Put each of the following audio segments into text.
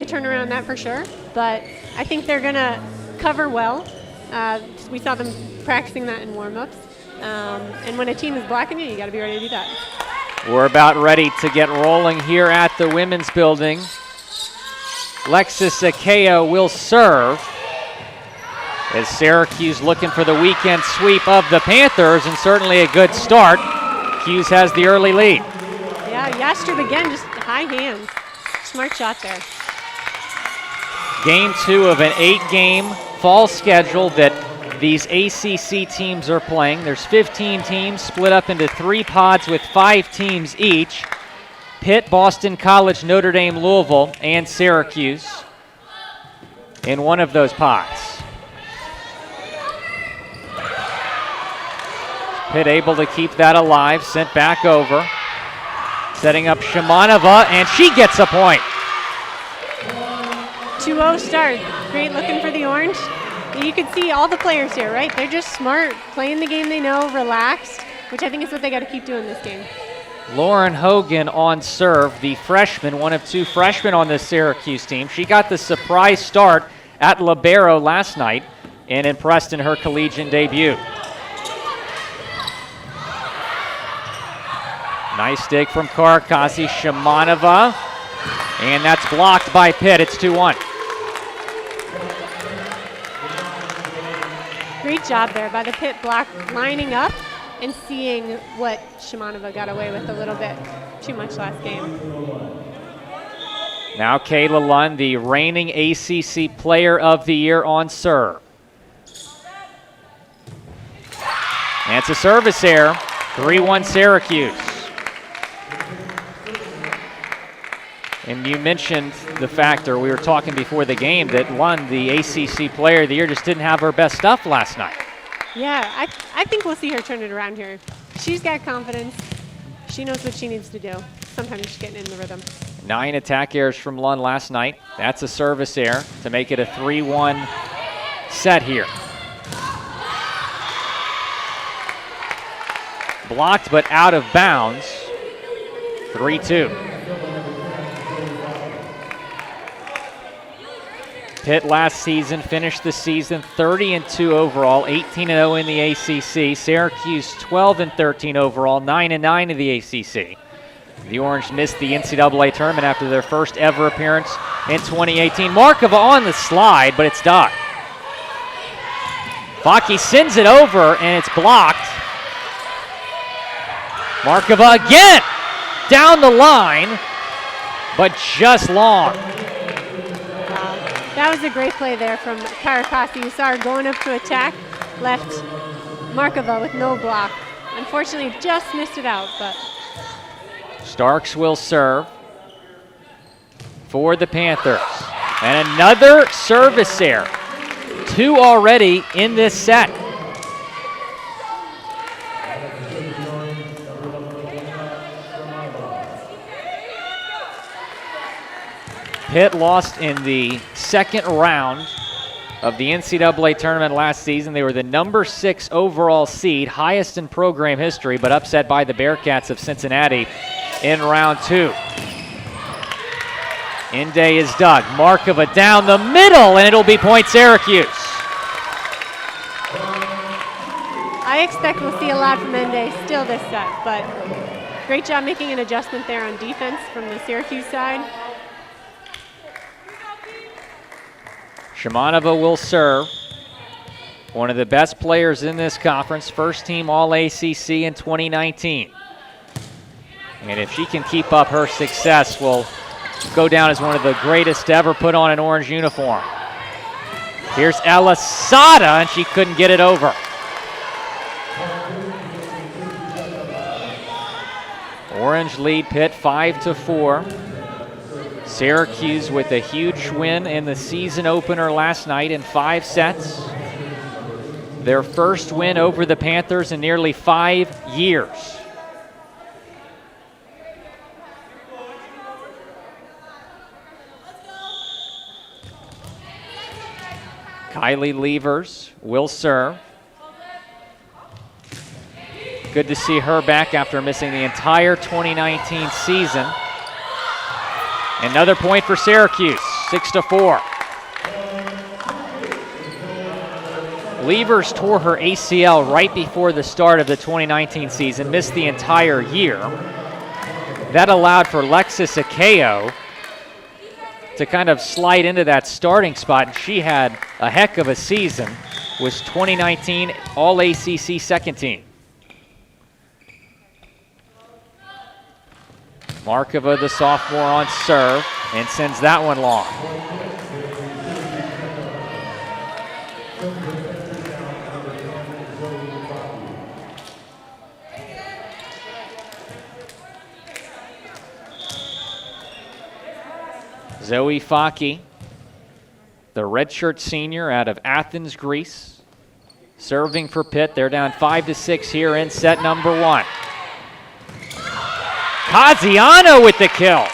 turn around that for sure, but I think they're going to cover well. We saw them practicing that in warm-ups. And when a team is blocking you got to be ready to do that. We're about ready to get rolling here at the women's building. Lexis Akeo will serve as Syracuse looking for the weekend sweep of the Panthers, and certainly a good start. Hughes has the early lead. Yeah, Yastreb again, just high hands. Smart shot there. Game 2 of an 8-game fall schedule that these ACC teams are playing. There's 15 teams split up into 3 pods with 5 teams each. Pitt, Boston College, Notre Dame, Louisville, and Syracuse in one of those pods. Pitt able to keep that alive, sent back over. Setting up Shimanova, and she gets a point. 2-0 start. Great looking for the Orange. You can see all the players here, right? They're just smart, playing the game they know, relaxed, which I think is what they got to keep doing this game. Lauren Hogan on serve, the freshman, one of 2 freshmen on this Syracuse team. She got the surprise start at libero last night and impressed in her collegiate debut. Nice dig from Karakasi. Shimanova, and that's blocked by Pitt. It's 2-1. Great job there by the Pitt block, lining up and seeing what Shimanova got away with a little bit too much last game. Now Kayla Lund, the reigning ACC Player of the Year on serve. And it's a service error. 3-1 Syracuse. And you mentioned the fact, or we were talking before the game, that Lund, the ACC Player of the Year, just didn't have her best stuff last night. Yeah, I think we'll see her turn it around here. She's got confidence. She knows what she needs to do. Sometimes she's getting in the rhythm. 9 attack errors from Lund last night. That's a service error to make it a 3-1 set here. Blocked but out of bounds. 3-2. Pitt last season finished the season 30-2 overall, 18-0 in the ACC. Syracuse 12-13 overall, 9-9 in the ACC. The Orange missed the NCAA tournament after their first ever appearance in 2018. Markova on the slide, but it's done. Faki sends it over, and it's blocked. Markova again down the line, but just long. That was a great play there from Karakasi. You saw her going up to attack, left Markova with no block. Unfortunately, just missed it out, but. Starks will serve for the Panthers. And another service error. 2 already in this set. Pitt lost in the second round of the NCAA tournament last season. They were the number 6 overall seed, highest in program history, but upset by the Bearcats of Cincinnati in round 2. Inde is dug. Markova down the middle, and it'll be point Syracuse. I expect we'll see a lot from Inde still this set, but great job making an adjustment there on defense from the Syracuse side. Shimanova will serve. One of the best players in this conference, first team All-ACC in 2019. And if she can keep up her success, will go down as one of the greatest to ever put on an orange uniform. Here's Elisada, and she couldn't get it over. Orange lead Pitt 5-4. Syracuse with a huge win in the season opener last night in 5 sets. Their first win over the Panthers in nearly 5 years. Kylie Levers will serve. Good to see her back after missing the entire 2019 season. Another point for Syracuse. 6-4. Levers tore her ACL right before the start of the 2019 season, missed the entire year. That allowed for Lexis Akeo to kind of slide into that starting spot, and she had a heck of a season. Was 2019 All-ACC second team. Markova, the sophomore, on serve, and sends that one long. Zoe Faki, the redshirt senior out of Athens, Greece, serving for Pitt. They're down 5-6 here in set number 1. Casiano with the kill.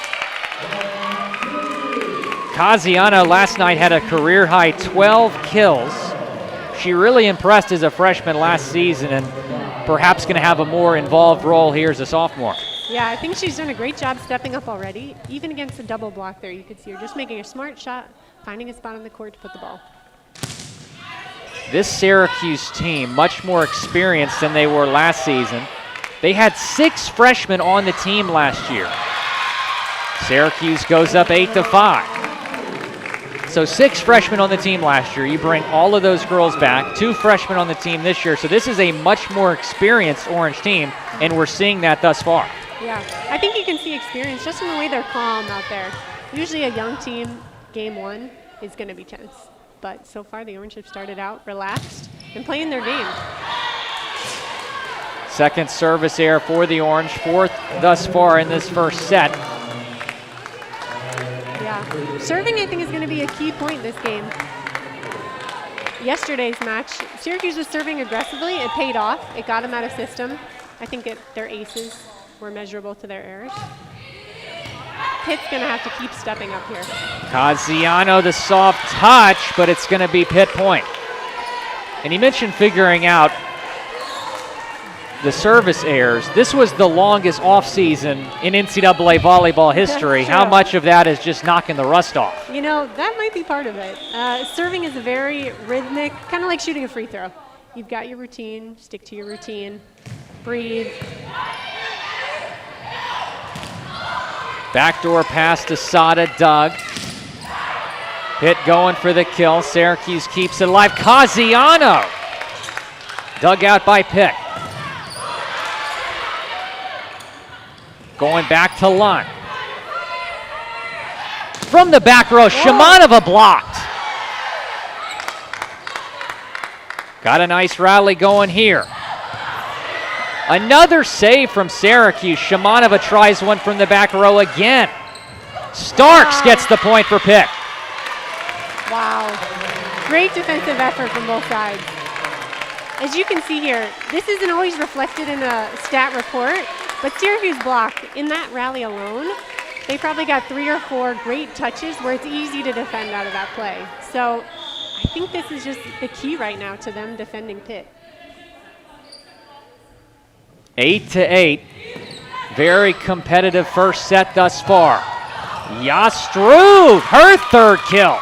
Casiano last night had a career-high 12 kills. She really impressed as a freshman last season and perhaps going to have a more involved role here as a sophomore. Yeah, I think she's done a great job stepping up already. Even against the double block there, you could see her just making a smart shot, finding a spot on the court to put the ball. This Syracuse team, much more experienced than they were last season. They had 6 freshmen on the team last year. Syracuse goes up 8-5. So 6 freshmen on the team last year. You bring all of those girls back, 2 freshmen on the team this year. So this is a much more experienced Orange team, and we're seeing that thus far. Yeah, I think you can see experience just in the way they're calm out there. Usually a young team, game 1, is going to be tense. But so far the Orange have started out relaxed and playing their game. Second service error for the Orange, 4th thus far in this first set. Yeah, serving I think is going to be a key point this game. Yesterday's match, Syracuse was serving aggressively. It paid off. It got them out of system. I think their aces were measurable to their errors. Pitt's going to have to keep stepping up here. Casiano, the soft touch, but it's going to be Pitt point. And he mentioned figuring out the service errors. This was the longest offseason in NCAA volleyball history. How much of that is just knocking the rust off? You know, that might be part of it. Serving is a very rhythmic, kind of like shooting a free throw. You've got your routine, stick to your routine, breathe. Backdoor pass to Sada Doug. Pitt going for the kill. Syracuse keeps it alive. Casiano! Dug out by Pitt. Going back to Lund. From the back row, Shimanova blocked. Got a nice rally going here. Another save from Syracuse. Shimanova tries one from the back row again. Starks gets the point for Pitt. Wow. Great defensive effort from both sides. As you can see here, this isn't always reflected in a stat report, but Syracuse block in that rally alone, they probably got 3 or 4 great touches where it's easy to defend out of that play. So I think this is just the key right now to them defending Pitt. 8-8. Very competitive first set thus far. Yastrub, her 3rd kill.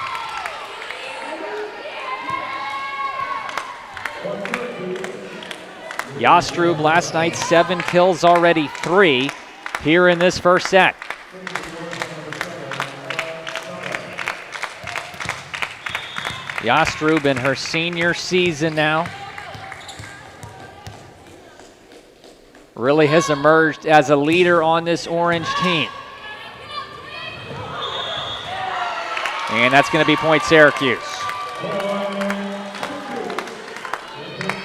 Yastrub last night, 7 kills already, 3 here in this first set. Yastrub in her senior season now. Really has emerged as a leader on this Orange team. And that's going to be point Syracuse.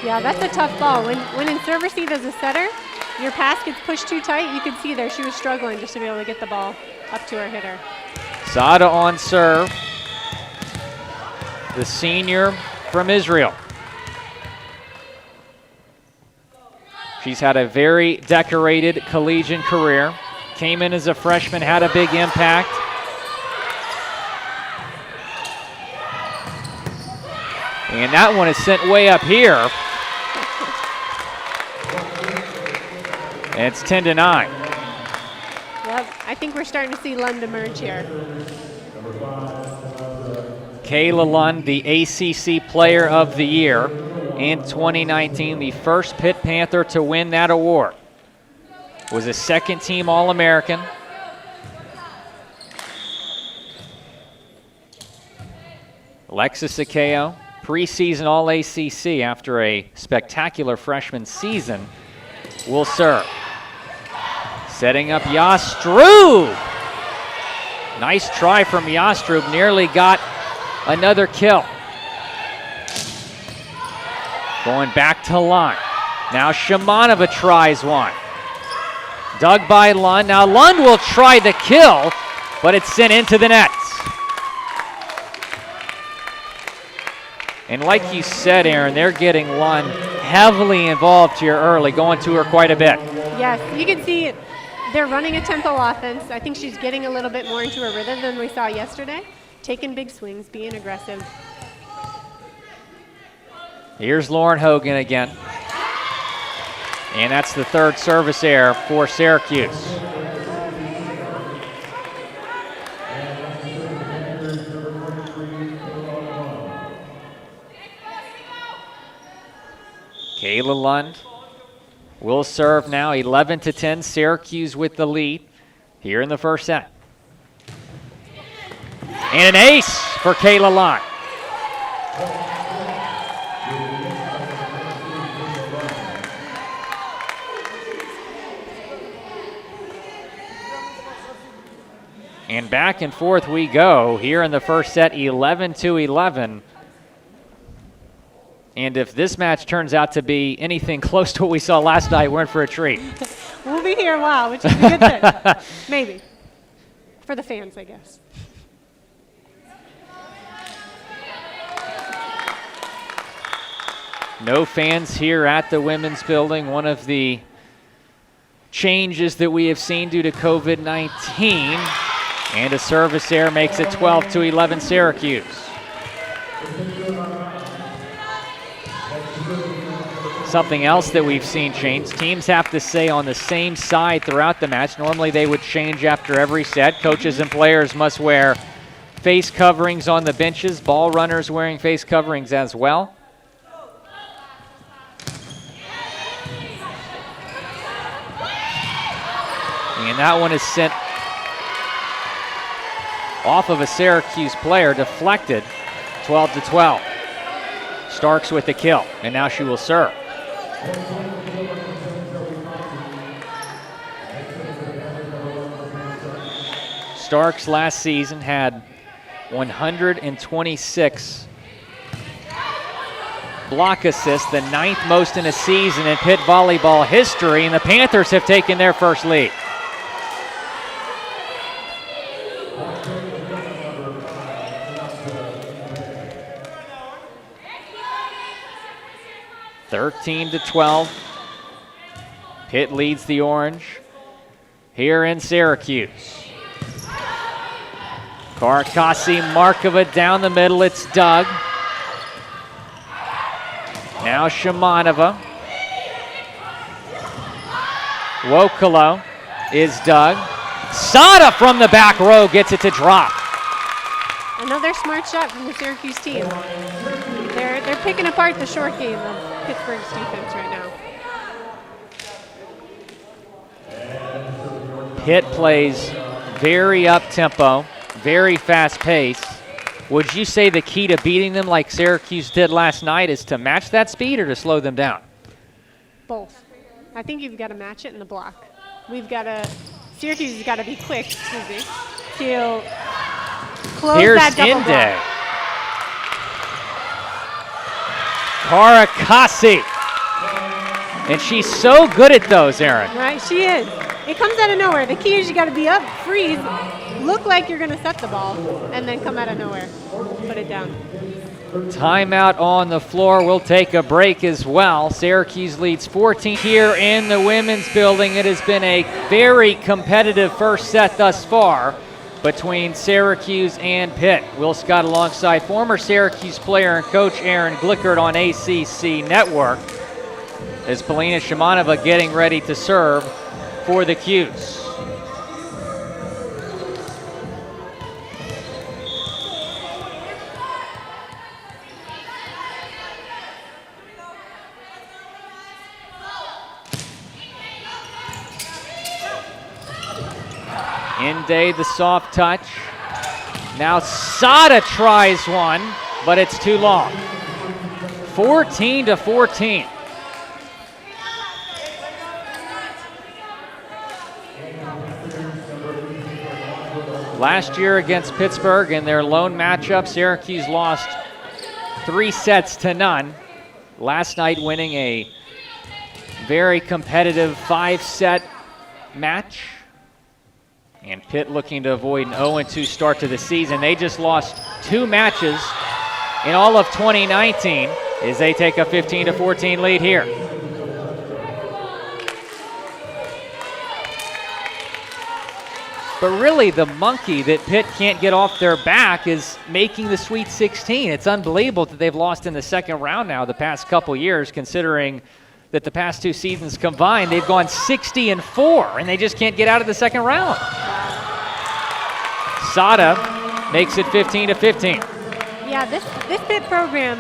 Yeah, that's a tough ball. When in serve receive as a setter, your pass gets pushed too tight. You could see there she was struggling just to be able to get the ball up to her hitter. Sada on serve. The senior from Israel. She's had a very decorated collegiate career. Came in as a freshman, had a big impact. And that one is sent way up here. And it's 10-9. Yep, I think we're starting to see Lund emerge here. Kayla Lund, the ACC Player of the Year in 2019, the first Pitt Panther to win that award. Was a second-team All-American. Alexis Akeo, preseason All-ACC after a spectacular freshman season, will serve. Setting up Yastrub. Nice try from Yastrub, nearly got another kill. Going back to Lund. Now Shimanova tries one. Dug by Lund. Now Lund will try the kill, but it's sent into the nets. And like you said, Aaron, they're getting Lund heavily involved here early, going to her quite a bit. Yes, you can see they're running a tempo offense. I think she's getting a little bit more into her rhythm than we saw yesterday. Taking big swings, being aggressive. Here's Lauren Hogan again. And that's the third service error for Syracuse. Kayla Lund will serve now, 11-10, Syracuse with the lead here in the first set. And an ace for Kayla Lund. And back and forth we go here in the first set, 11-11. And if this match turns out to be anything close to what we saw last night, we're in for a treat. We'll be here a while, which is a good thing. Maybe. For the fans, I guess. No fans here at the women's building. One of the changes that we have seen due to COVID-19. And a service error makes it 12-11 Syracuse. Something else that we've seen change. Teams have to stay on the same side throughout the match. Normally they would change after every set. Coaches and players must wear face coverings on the benches. Ball runners wearing face coverings as well. And that one is sent off of a Syracuse player, deflected, 12-12. Starks with the kill, and now she will serve. Starks last season had 126 block assists, the 9th most in a season in Pitt volleyball history, and the Panthers have taken their first lead. (13-12). Pitt leads the Orange here in Syracuse. Karakasi Markova down the middle. It's Dug. Now Shimanova. Wokolo is Dug. Sada from the back row gets it to drop. Another smart shot from the Syracuse team. They're picking apart the short game of Pittsburgh's defense right now. Pitt plays very up-tempo, very fast-paced. Would you say the key to beating them like Syracuse did last night is to match that speed or to slow them down? Both. I think you've got to match it in the block. Syracuse has got to be quick, to close that double block. Karakasi. And she's so good at those, Aaron. Right, she is. It comes out of nowhere. The key is you got to be up, freeze, look like you're going to set the ball, and then come out of nowhere. Put it down. Timeout on the floor. We'll take a break as well. Syracuse leads 14 here in the women's building. It has been a very competitive first set thus far between Syracuse and Pitt. Will Scott alongside former Syracuse player and coach Aaron Glickert on ACC Network as Polina Shimanova getting ready to serve for the Cuse. Day the soft touch. Now Sada tries one, but it's too long. 14-14. Last year against Pittsburgh in their lone matchup, Syracuse lost 3-0. Last night winning a very competitive 5-set match. And Pitt looking to avoid an 0-2 start to the season. They just lost 2 matches in all of 2019 as they take a 15-14 lead here. But really, the monkey that Pitt can't get off their back is making the Sweet 16. It's unbelievable that they've lost in the second round now the past couple years, considering that the past 2 seasons combined, they've gone 60-4, and they just can't get out of the second round. Sada makes it 15-15. Yeah, this Pitt program,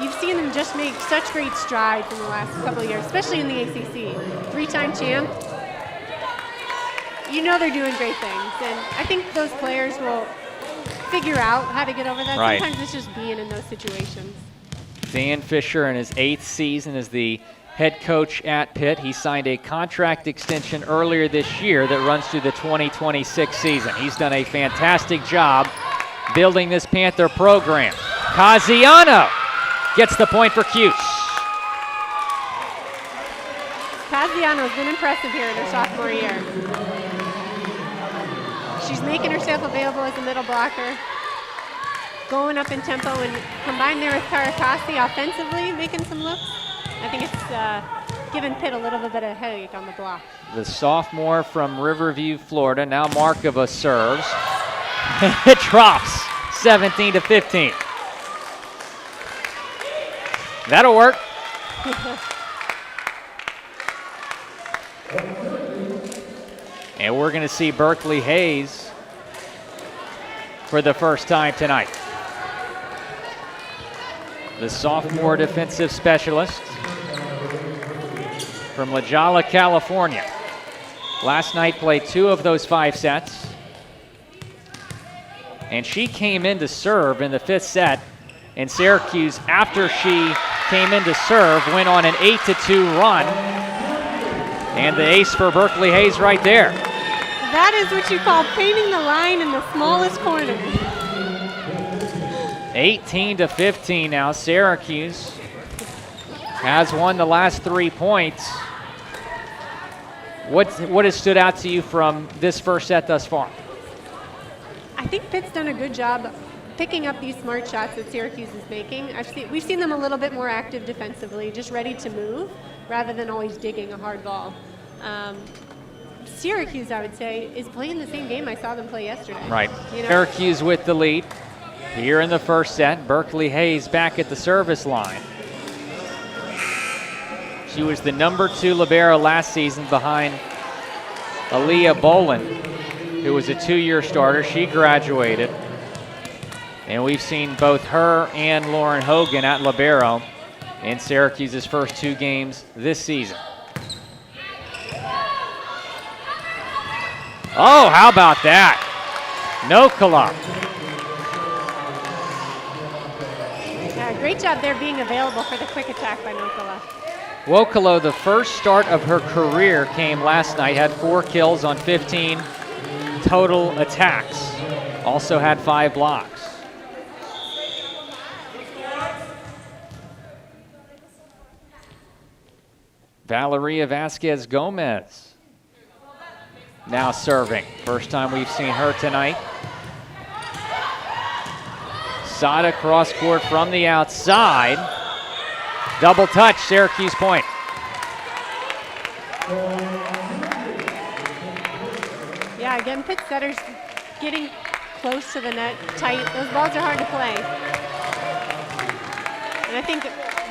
you've seen them just make such great strides in the last couple of years, especially in the ACC. 3-time champ. You know they're doing great things, and I think those players will figure out how to get over that. Right. Sometimes it's just being in those situations. Dan Fisher in his 8th season as the head coach at Pitt. He signed a contract extension earlier this year that runs through the 2026 season. He's done a fantastic job building this Panther program. Casiano gets the point for Cuse. Casiano's been impressive here in her sophomore year. She's making herself available as a middle blocker, going up in tempo, and combined there with Karakasi offensively, making some looks. I think it's given Pitt a little bit of headache on the block. The sophomore from Riverview, Florida, now Markova serves. It drops 17-15. That'll work. And we're going to see Berkeley Hayes for the first time tonight. The sophomore defensive specialist from La Jolla, California. Last night played 2 of those 5 sets. And she came in to serve in the 5th set. And Syracuse, after she came in to serve, went on an 8-2 run. And the ace for Berkeley Hayes right there. That is what you call painting the line in the smallest corner. 18-15 now. Syracuse has won the last 3 points. What has stood out to you from this first set thus far? I think Pitt's done a good job picking up these smart shots that Syracuse is making. We've seen them a little bit more active defensively, just ready to move rather than always digging a hard ball. Syracuse, I would say, is playing the same game I saw them play yesterday. Right. You know? Syracuse with the lead here in the first set. Berkeley Hayes back at the service line. She was the number 2 libero last season behind Aaliyah Bolin, who was a 2-year starter. She graduated. And we've seen both her and Lauren Hogan at libero in Syracuse's first 2 games this season. Oh, how about that? Nokala. Yeah, great job there being available for the quick attack by Nokala. Wokalo, the first start of her career came last night, had 4 kills on 15 total attacks. Also had 5 blocks. Valeria Vasquez Gomez now serving. First time we've seen her tonight. Sada cross court from the outside. Double touch, Syracuse point. Yeah, again, Pitt setters getting close to the net, tight. Those balls are hard to play. And I think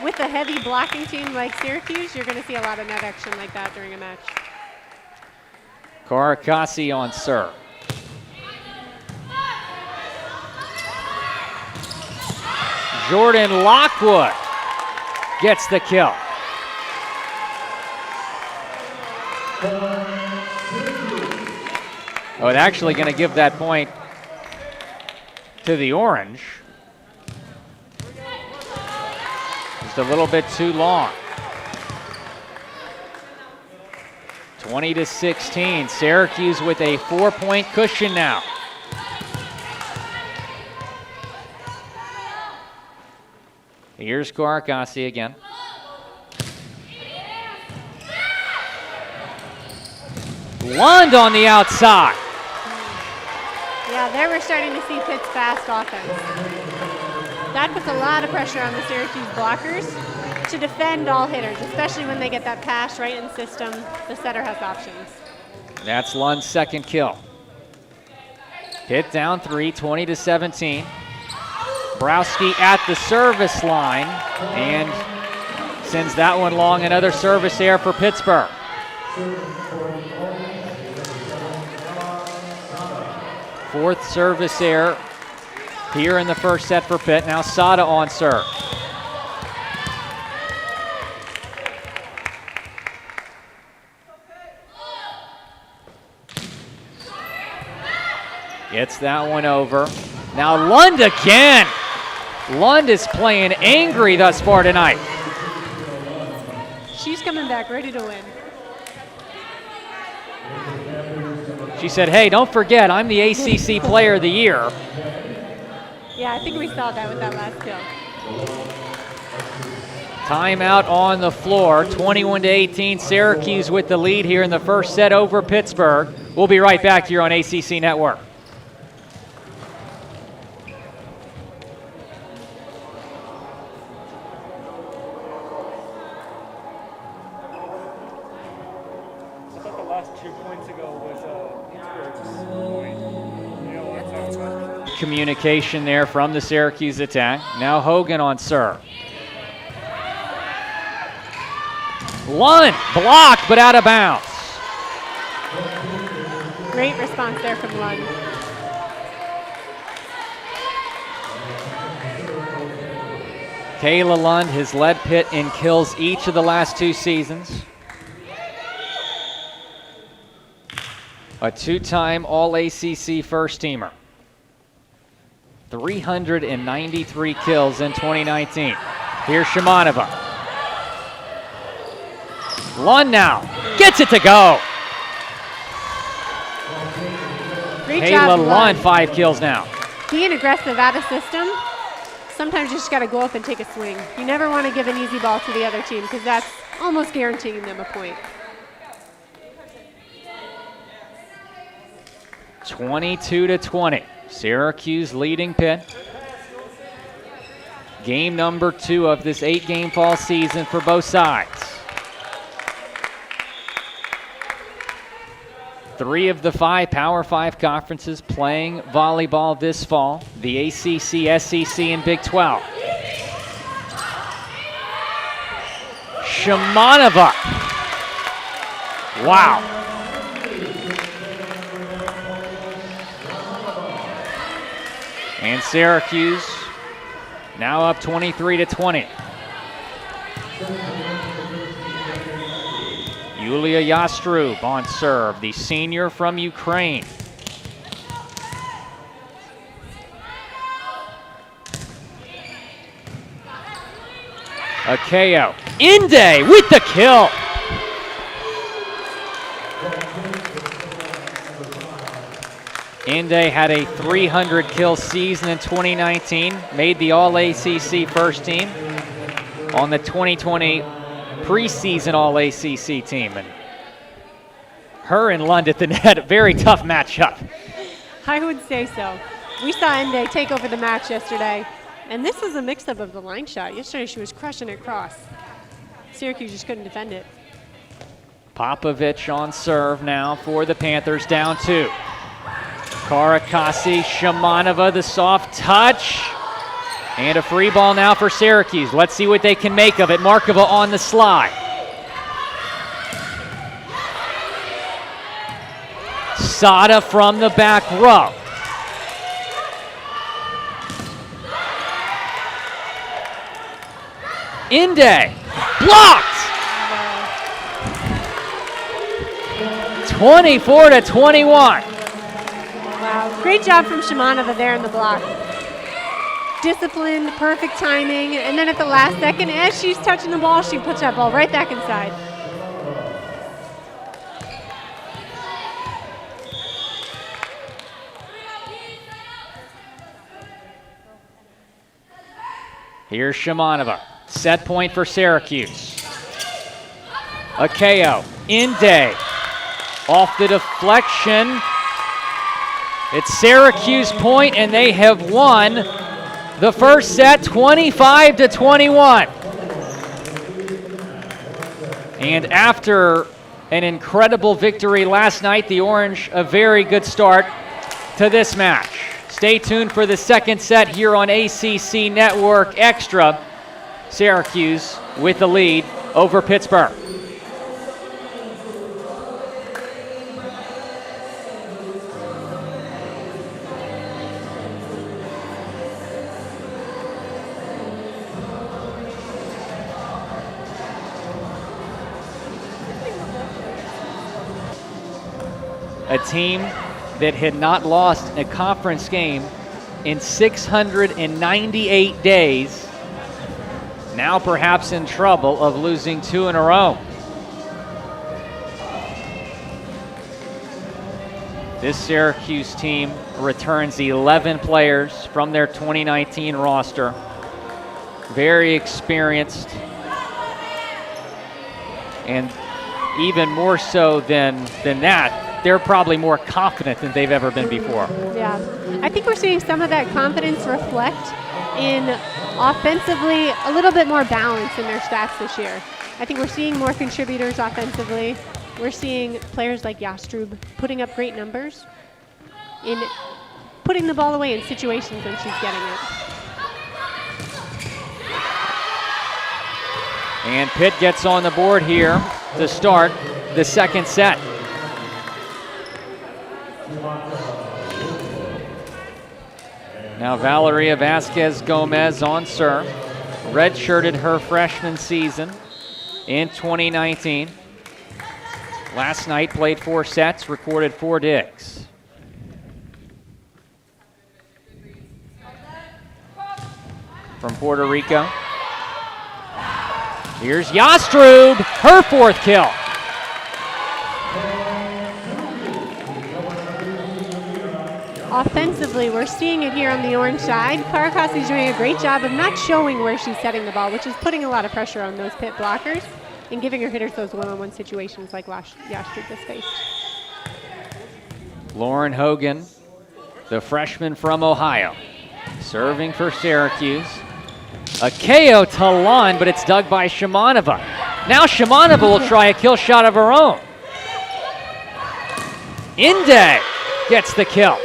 with a heavy blocking team like Syracuse, you're going to see a lot of net action like that during a match. Karakasi on serve. Jordan Lockwood gets the kill. Oh, it's actually going to give that point to the Orange. Just a little bit too long. 20-16. Syracuse with a 4-point cushion now. Here's Guaracasi again. Lund on the outside. Yeah, there we're starting to see Pitt's fast offense. That puts a lot of pressure on the Syracuse blockers to defend all hitters, especially when they get that pass right in system. The setter has options. That's Lund's second kill. Pitt down 3, 20-17. Browski at the service line and sends that one long. Another service error for Pittsburgh. Fourth service error here in the first set for Pitt. Now Sada on serve. Gets that one over. Now Lund again. Lund is playing angry thus far tonight. She's coming back ready to win. She said, hey, don't forget, I'm the ACC Player of the Year. Yeah, I think we saw that with that last kill. Timeout on the floor, 21-18. Syracuse with the lead here in the first set over Pittsburgh. We'll be right back here on ACC Network. Communication there from the Syracuse attack. Now Hogan on serve. Lund blocked but out of bounds. Great response there from Lund. Kayla Lund has led Pitt in kills each of the last 2 seasons. A 2-time All-ACC first-teamer. 393 kills in 2019. Here's Shimanova. Lund now gets it to go. Great Kayla job, Lund, 5 kills now. Being aggressive out of system, sometimes you just got to go up and take a swing. You never want to give an easy ball to the other team because that's almost guaranteeing them a point. 22-20. Syracuse leading Pitt. Game number 2 of this 8-game fall season for both sides. 3 of the 5 Power 5 conferences playing volleyball this fall. The ACC, SEC, and Big 12. Shimanova. Wow. And Syracuse now up 23-20. Yulia Yastrub on serve, the senior from Ukraine. Akeo. Inde with the kill. Inde had a 300 kill season in 2019, made the All-ACC first team on the 2020 preseason All-ACC team. And her and Lund at the net, a very tough matchup. I would say so. We saw Inde take over the match yesterday, and this is a mix-up of the line shot. Yesterday she was crushing it cross. Syracuse just couldn't defend it. Popovich on serve now for the Panthers, down 2. Guaracasi, Shimanova, the soft touch. And a free ball now for Syracuse. Let's see what they can make of it. Markova on the slide. Sada from the back row. Inde, blocked! 24-21. Great job from Shimanova there in the block. Disciplined, perfect timing, and then at the last second, as she's touching the ball, she puts that ball right back inside. Here's Shimanova. Set point for Syracuse. Akeo, Inde, off the deflection. It's Syracuse point, and they have won the first set 25-21. And after an incredible victory last night, the Orange a very good start to this match. Stay tuned for the second set here on ACC Network Extra. Syracuse with the lead over Pittsburgh. A team that had not lost a conference game in 698 days, now perhaps in trouble of losing 2 in a row. This Syracuse team returns 11 players from their 2019 roster. Very experienced, and even more so than that, they're probably more confident than they've ever been before. Yeah, I think we're seeing some of that confidence reflect in offensively a little bit more balance in their stats this year. I think we're seeing more contributors offensively. We're seeing players like Yastrub putting up great numbers in putting the ball away in situations when she's getting it. And Pitt gets on the board here to start the second set. Now Valeria Vasquez-Gomez on serve. Redshirted her freshman season in 2019. Last night played 4 sets, recorded 4 digs. From Puerto Rico. Here's Yastrub, her 4th kill. Offensively, we're seeing it here on the Orange side. Karakasi's doing a great job of not showing where she's setting the ball, which is putting a lot of pressure on those Pitt blockers and giving her hitters those one-on-one situations like Yastrub just faced. Lauren Hogan, the freshman from Ohio, serving for Syracuse. Akeo to Lund, but it's dug by Shimanova. Now Shimanova will try a kill shot of her own. Inde gets the kill.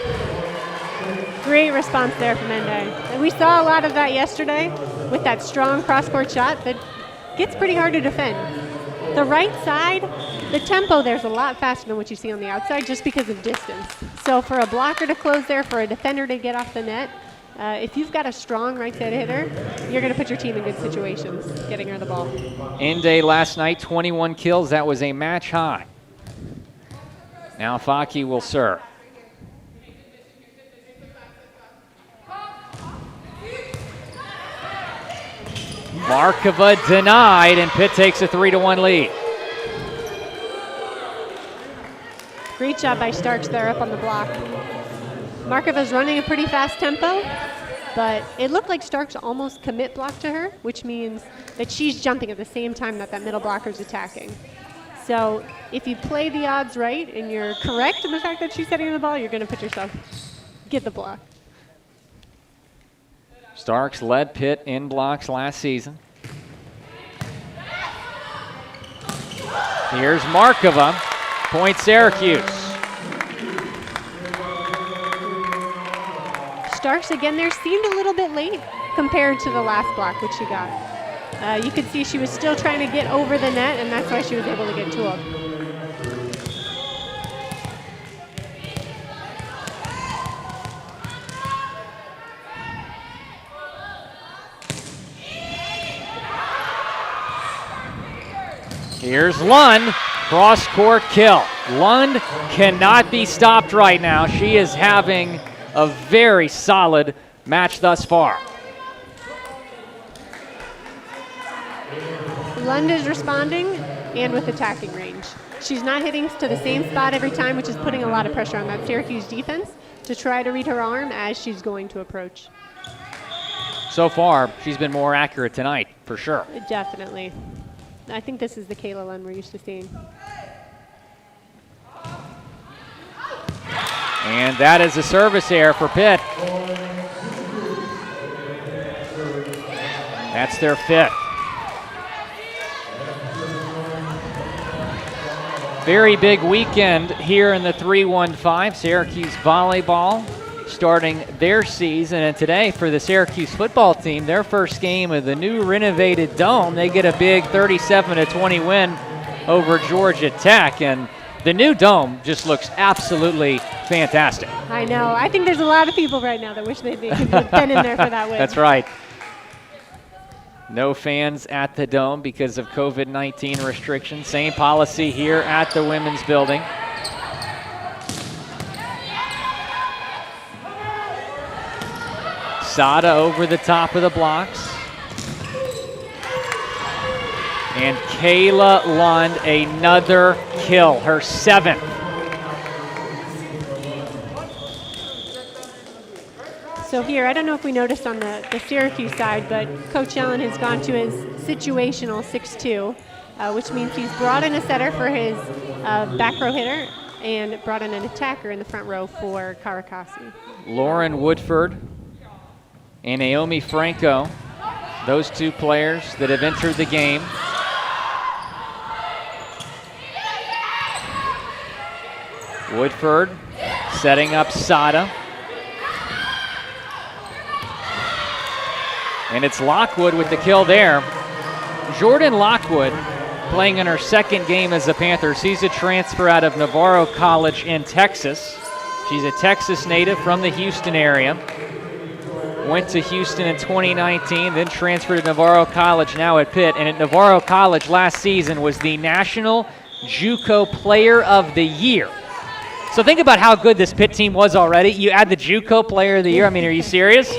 Great response there from Inde. And we saw a lot of that yesterday with that strong cross-court shot that gets pretty hard to defend. The right side, the tempo there's a lot faster than what you see on the outside just because of distance. So for a blocker to close there, for a defender to get off the net, if you've got a strong right side hitter, you're going to put your team in good situations getting her the ball. Inde last night, 21 kills. That was a match high. Now Faki will serve. Markova denied, and Pitt takes a 3-1 lead. Great job by Starks there up on the block. Markova's running a pretty fast tempo, but it looked like Starks almost commit blocked to her, which means that she's jumping at the same time that that middle blocker's attacking. So if you play the odds right and you're correct in the fact that she's setting the ball, you're going to put yourself, get the block. Starks led Pitt in blocks last season. Here's Markova, point Syracuse. Starks again there seemed a little bit late compared to the last block which she got. You could see she was still trying to get over the net, and that's why she was able to get 2 up. Here's Lund, cross-court kill. Lund cannot be stopped right now. She is having a very solid match thus far. Lund is responding and with attacking range. She's not hitting to the same spot every time, which is putting a lot of pressure on that Syracuse defense to try to read her arm as she's going to approach. So far, she's been more accurate tonight, for sure. Definitely. I think this is the Kayla Lund we're used to seeing. And that is a service error for Pitt. That's their 5th. Very big weekend here in the 315. Syracuse volleyball starting their season. And today for the Syracuse football team, their first game of the new renovated dome, they get a big 37-20 win over Georgia Tech. And the new dome just looks absolutely fantastic. I know. I think there's a lot of people right now that wish they'd been in there for that win. That's right. No fans at the dome because of COVID-19 restrictions. Same policy here at the women's building. Sada over the top of the blocks. And Kayla Lund, another kill, her 7th. So here, I don't know if we noticed on the Syracuse side, but Coach Allen has gone to his situational 6-2, which means he's brought in a setter for his back row hitter and brought in an attacker in the front row for Karakasi. Lauren Woodford and Naomi Franco, those two players that have entered the game. Woodford setting up Sada. And it's Lockwood with the kill there. Jordan Lockwood playing in her 2nd game as a Panther. She's a transfer out of Navarro College in Texas. She's a Texas native from the Houston area. Went to Houston in 2019, then transferred to Navarro College, now at Pitt. And at Navarro College last season was the National JUCO Player of the Year. So think about how good this Pitt team was already. You add the JUCO Player of the Year. I mean, are you serious?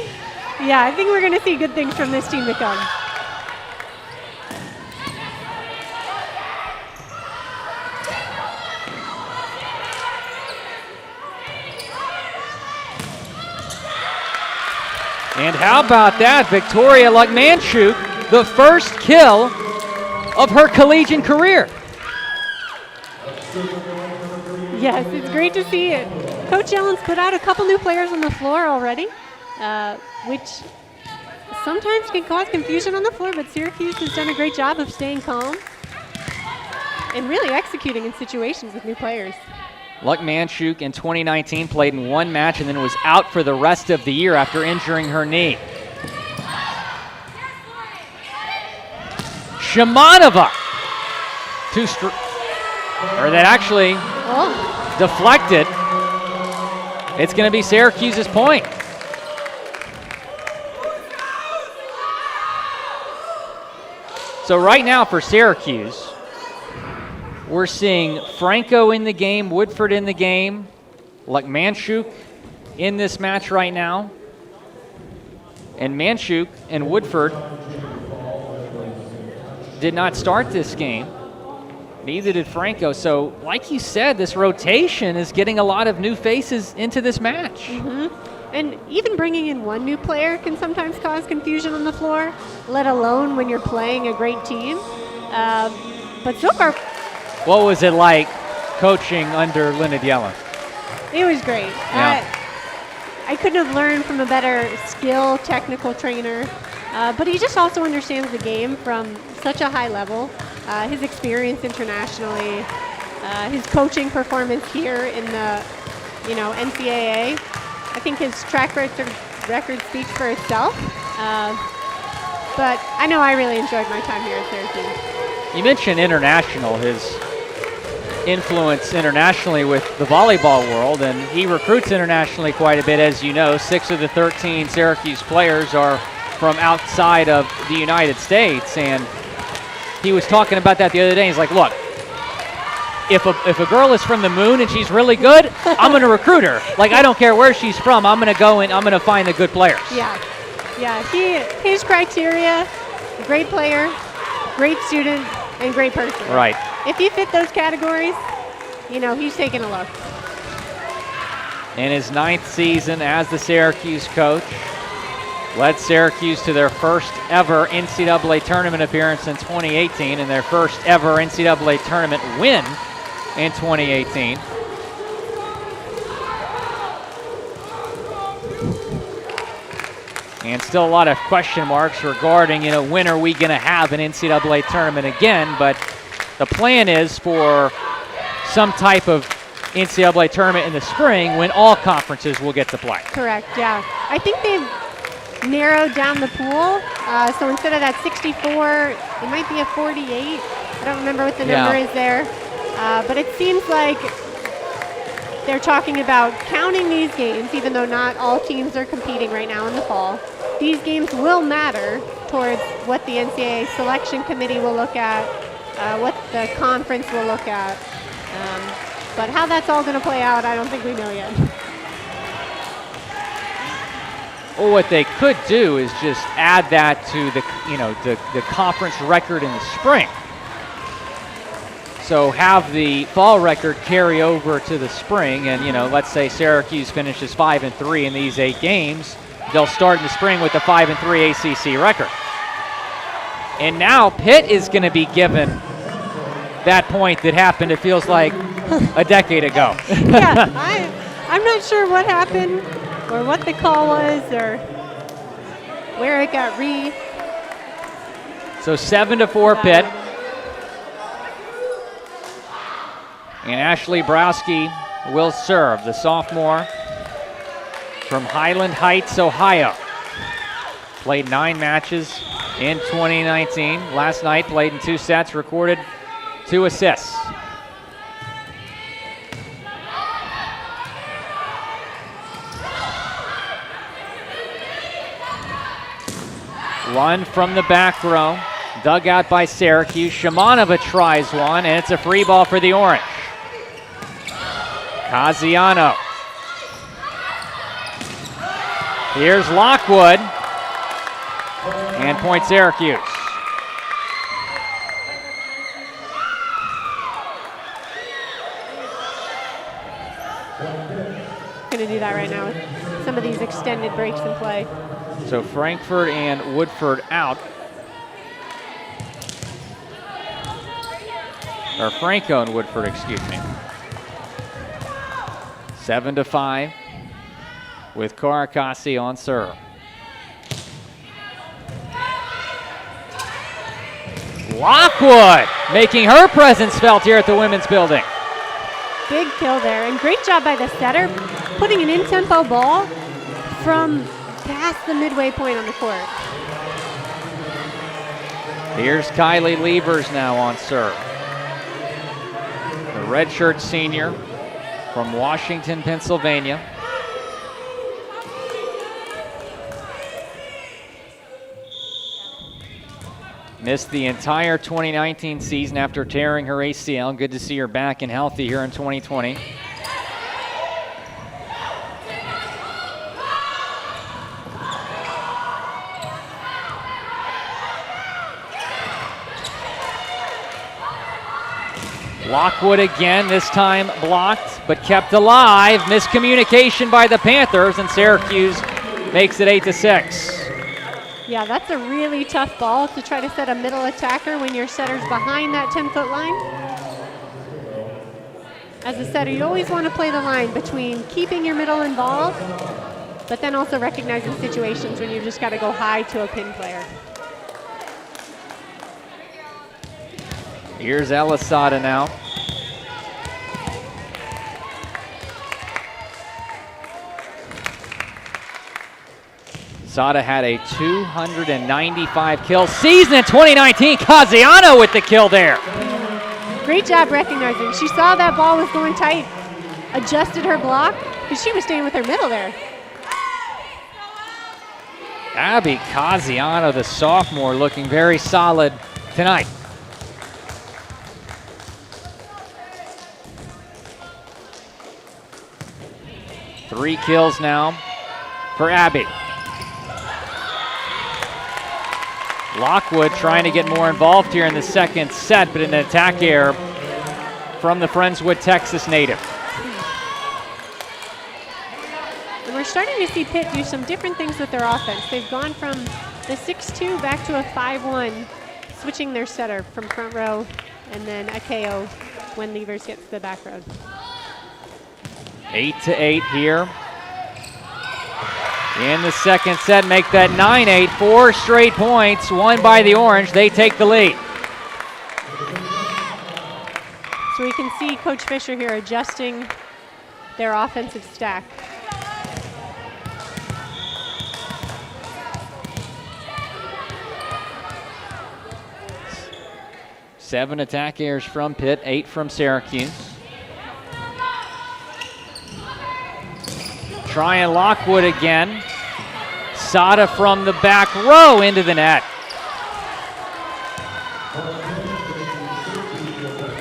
Yeah, I think we're going to see good things from this team to come. And how about that? Victoria Lukmanchuk, the first kill of her collegiate career. Yes, it's great to see it. Coach Allen's put out a couple new players on the floor already, which sometimes can cause confusion on the floor, but Syracuse has done a great job of staying calm and really executing in situations with new players. Lukmanchuk in 2019 played in 1 match and then was out for the rest of the year after injuring her knee. Shamanova, that actually deflected. It's going to be Syracuse's point. So right now for Syracuse, we're seeing Franco in the game, Woodford in the game, Lukmanchuk in this match right now. And Manchuk and Woodford did not start this game. Neither did Franco. So like you said, this rotation is getting a lot of new faces into this match. Mm-hmm. And even bringing in one new player can sometimes cause confusion on the floor, let alone when you're playing a great team. But so far, what was it like coaching under Leonard Yellen? it was great. Yeah. I couldn't have learned from a better skill, technical trainer, but he just also understands the game from such a high level. His experience internationally, his coaching performance here in the, NCAA. I think his track record speaks for itself. But I know I really enjoyed my time here at Syracuse. You mentioned international, his influence internationally with the volleyball world, and he recruits internationally quite a bit, as you know. 6 of the 13 Syracuse players are from outside of the United States, and he was talking about that the other day. He's like, look, if a girl is from the moon and she's really good, I'm going to recruit her. Like, I don't care where she's from. I'm going to go and I'm going to find the good players. Yeah. His criteria, great player, great student, and great person. Right. If you fit those categories, he's taking a look. In his 9th season as the Syracuse coach, led Syracuse to their first ever NCAA tournament appearance in 2018 and their first ever NCAA tournament win in 2018. And still a lot of question marks regarding, when are we going to have an NCAA tournament again? But the plan is for some type of NCAA tournament in the spring when all conferences will get to play. Correct, yeah. I think they've narrowed down the pool. So instead of that 64, it might be a 48. I don't remember what the number is there. But it seems like they're talking about counting these games, even though not all teams are competing right now in the fall. These games will matter towards what the NCAA selection committee will look at, what the conference will look at. But how that's all going to play out, I don't think we know yet. Well, what they could do is just add that to the conference record in the spring. So have the fall record carry over to the spring, and let's say Syracuse finishes 5-3 in these 8 games. They'll start in the spring with the 5-3 ACC record. And now Pitt is going to be given that point that happened, it feels like, a decade ago. Yeah, I'm not sure what happened or what the call was or where it got So 7-4 Pitt. And Ashley Browski will serve, the sophomore from Highland Heights, Ohio. Played 9 matches in 2019. Last night played in 2 sets, recorded 2 assists. One from the back row, dug out by Syracuse. Shimanova tries one, and it's a free ball for the Orange. Casiano. Here's Lockwood, and point Syracuse. Going to do that right now with some of these extended breaks in play. So Frankfurt and Woodford out. Or Franco and Woodford, excuse me. 7-5 with Karakasi on serve. Lockwood making her presence felt here at the women's building. Big kill there, and great job by the setter, putting an in-tempo ball from past the midway point on the court. Here's Kylie Levers now on serve. The redshirt senior from Washington, Pennsylvania. Missed the entire 2019 season after tearing her ACL. Good to see her back and healthy here in 2020. Lockwood again, this time blocked, but kept alive. Miscommunication by the Panthers, and Syracuse makes it 8-6. Yeah, that's a really tough ball to try to set a middle attacker when your setter's behind that 10-foot line. As a setter, you always want to play the line between keeping your middle involved, but then also recognizing situations when you just got to go high to a pin player. Here's Elisada now. Sada had a 295 kill season in 2019. Casiano with the kill there. Great job recognizing. She saw that ball was going tight, adjusted her block, because she was staying with her middle there. Abby Casiano, the sophomore, looking very solid tonight. 3 kills now for Abby. Lockwood trying to get more involved here in the second set, but an attack error from the Friendswood, Texas native. And we're starting to see Pitt do some different things with their offense. They've gone from the 6-2 back to a 5-1, switching their setter from front row, and then a KO when Levers gets to the back row. 8-8 here in the second set. Make that 9-8, 4 straight points, won by the Orange. They take the lead. So we can see Coach Fisher here adjusting their offensive stack. Seven attack errors from Pitt, 8 from Syracuse. Trying Lockwood again. Sada from the back row into the net.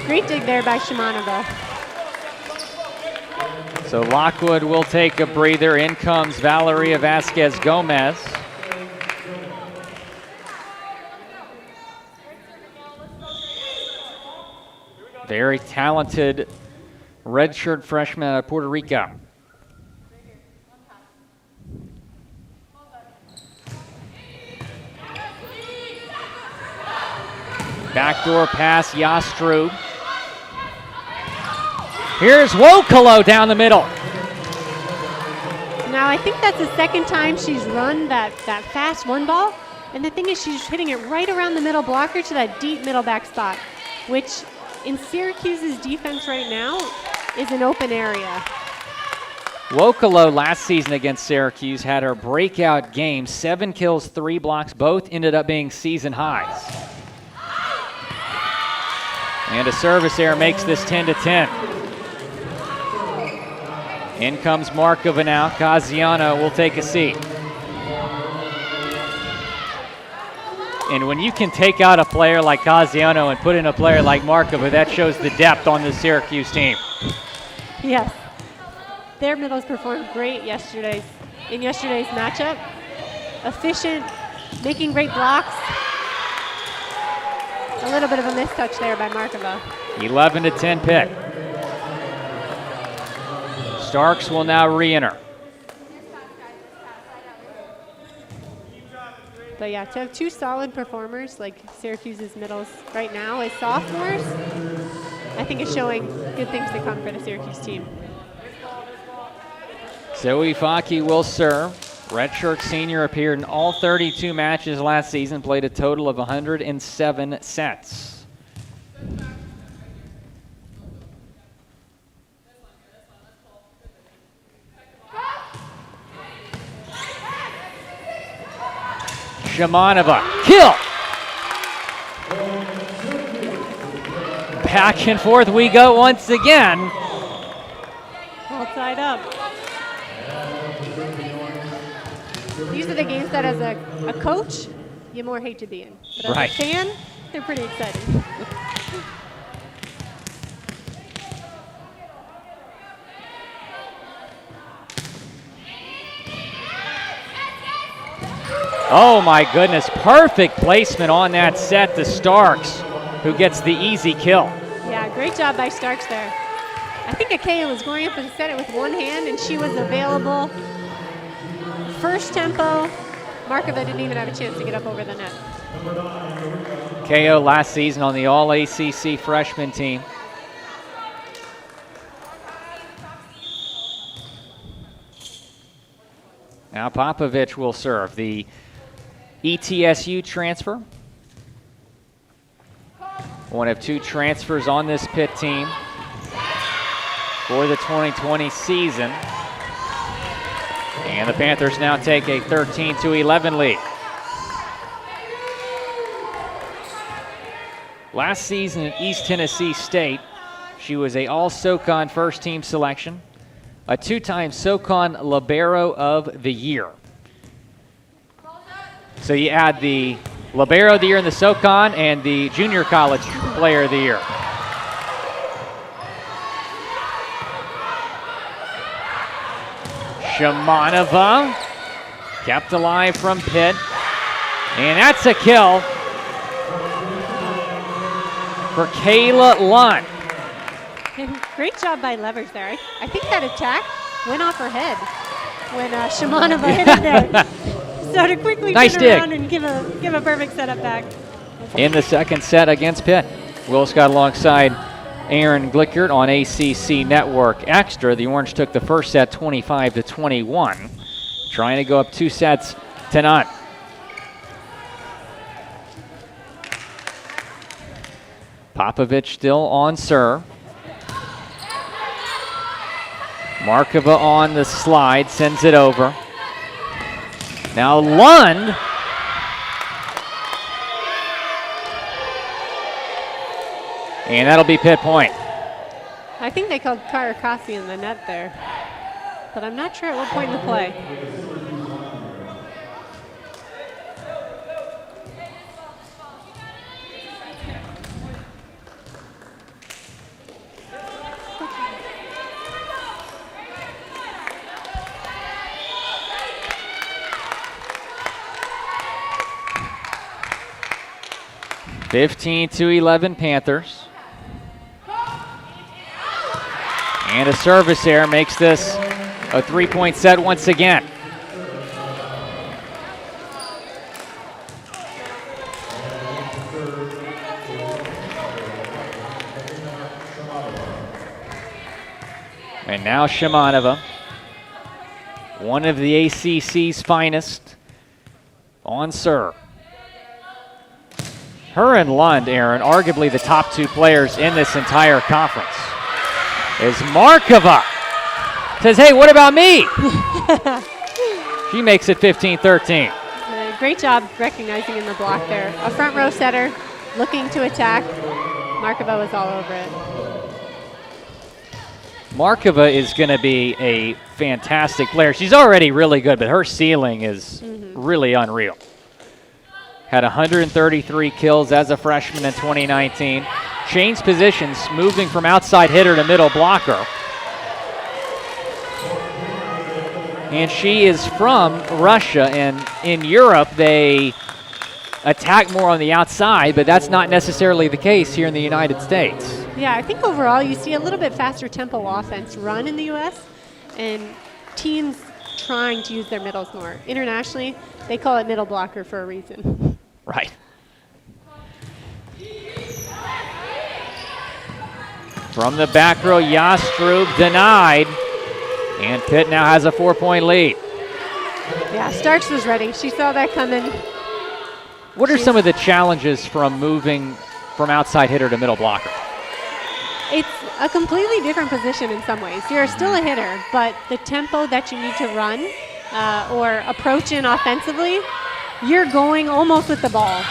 Great dig there by Shimanova. So Lockwood will take a breather. In comes Valeria Vasquez Gomez. Very talented redshirt freshman out of Puerto Rico. Backdoor pass, Yastru. Here's Wokolo down the middle. Now I think that's the second time she's run that fast one ball. And the thing is she's hitting it right around the middle blocker to that deep middle back spot, which in Syracuse's defense right now is an open area. Wokolo last season against Syracuse had her breakout game, 7 kills, 3 blocks, both ended up being season highs. And a service error makes this 10-10. In comes Markova now. Kaziano will take a seat. And when you can take out a player like Kaziano and put in a player like Markova, that shows the depth on the Syracuse team. Yes. Their middles performed great in yesterday's matchup. Efficient, making great blocks. A little bit of a mistouch there by Markova. 11-10 Pitt. Starks will now re-enter. But yeah, to have 2 solid performers like Syracuse's middles right now as sophomores, I think it's showing good things to come for the Syracuse team. Zoe Faki will serve. Redshirt senior appeared in all 32 matches last season, played a total of 107 sets. Shimanova, kill! Back and forth we go once again. All tied up. These are the games that as a coach, you more hate to be in. But as a fan, they're pretty exciting. Oh my goodness, perfect placement on that set to Starks, who gets the easy kill. Yeah, great job by Starks there. I think Akea was going up and set it with one hand, and she was available. First tempo, Markova didn't even have a chance to get up over the net. KO last season on the All-ACC freshman team. Now Popovich will serve. The ETSU transfer. One of 2 transfers on this Pitt team for the 2020 season. And the Panthers now take a 13-11 lead. Last season at East Tennessee State, she was a All-SoCon first-team selection, a 2-time SoCon Libero of the Year. So you add the Libero of the Year in the SoCon and the Junior College Player of the Year. Shimanova kept alive from Pitt. And that's a kill for Kayla Lund. Great job by Levers there. I think that attack went off her head when Shimanova hit it there. So to quickly nice turn dig. around and give a perfect setup back. In the second set against Pitt. Will Scott alongside Aaron Glickert on ACC Network Extra. The Orange took the first set 25-21. Trying to go up 2 sets to none. Popovich still on serve. Markova on the slide, sends it over. Now Lund. And that'll be Pitt point. I think they called Karakasi in the net there, but I'm not sure at what point in the play. (15-11) Panthers. And a service error makes this a 3-point set once again. And now Shimanova, one of the ACC's finest, on serve. Her and Lund, Aaron, arguably the top 2 players in this entire conference. Is Markova. Says, hey, what about me? She makes it 15-13. Great job recognizing in the block there. A front row setter looking to attack. Markova was all over it. Markova is going to be a fantastic player. She's already really good, but her ceiling is really unreal. Had 133 kills as a freshman in 2019. Changed positions, moving from outside hitter to middle blocker. And she is from Russia, and in Europe they attack more on the outside, but that's not necessarily the case here in the United States. Yeah, I think overall you see a little bit faster tempo offense run in the U.S. and teams trying to use their middles more. Internationally, they call it middle blocker for a reason. Right. From the back row, Yastrub denied. And Pitt now has a 4-point lead. Yeah, Starks was ready. She saw that coming. What are some of the challenges from moving from outside hitter to middle blocker? It's a completely different position in some ways. You're still a hitter, but the tempo that you need to run or approach in offensively, you're going almost with the ball.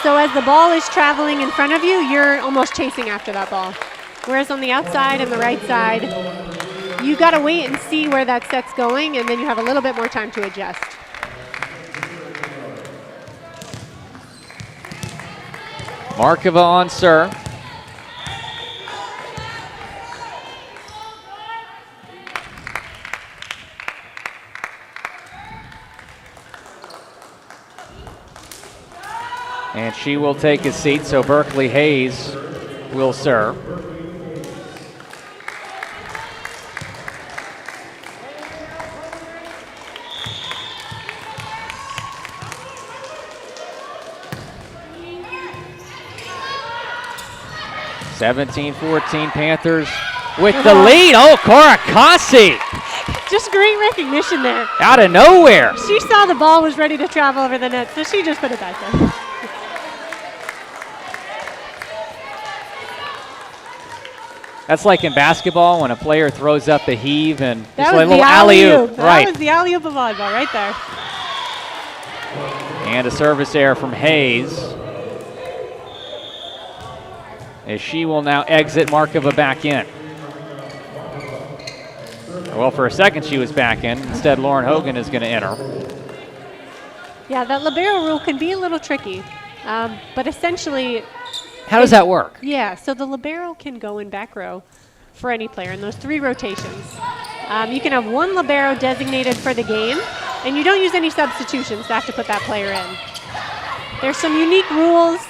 So as the ball is traveling in front of you, you're almost chasing after that ball. Whereas on the outside and the right side, you got to wait and see where that set's going, and then you have a little bit more time to adjust. Markova on serve. And she will take a seat, so Berkeley Hayes will serve. (17-14) Panthers with the lead. Oh, Karakasi. Just great recognition there. Out of nowhere. She saw the ball was ready to travel over the net, so she just put it back there. That's like in basketball when a player throws up a heave and That just was like a little the alley-oop. Right. That was the alley-oop of volleyball right there. And a service error from Hayes. As she will now exit Markova back in. Well, for a second she was back in. Instead, Lauren Hogan is going to enter. Yeah, that libero rule can be a little tricky, but essentially... How does that work? Yeah, so the libero can go in back row for any player in those 3 rotations. You can have 1 libero designated for the game, and you don't use any substitutions to have to put that player in. There's some unique rules.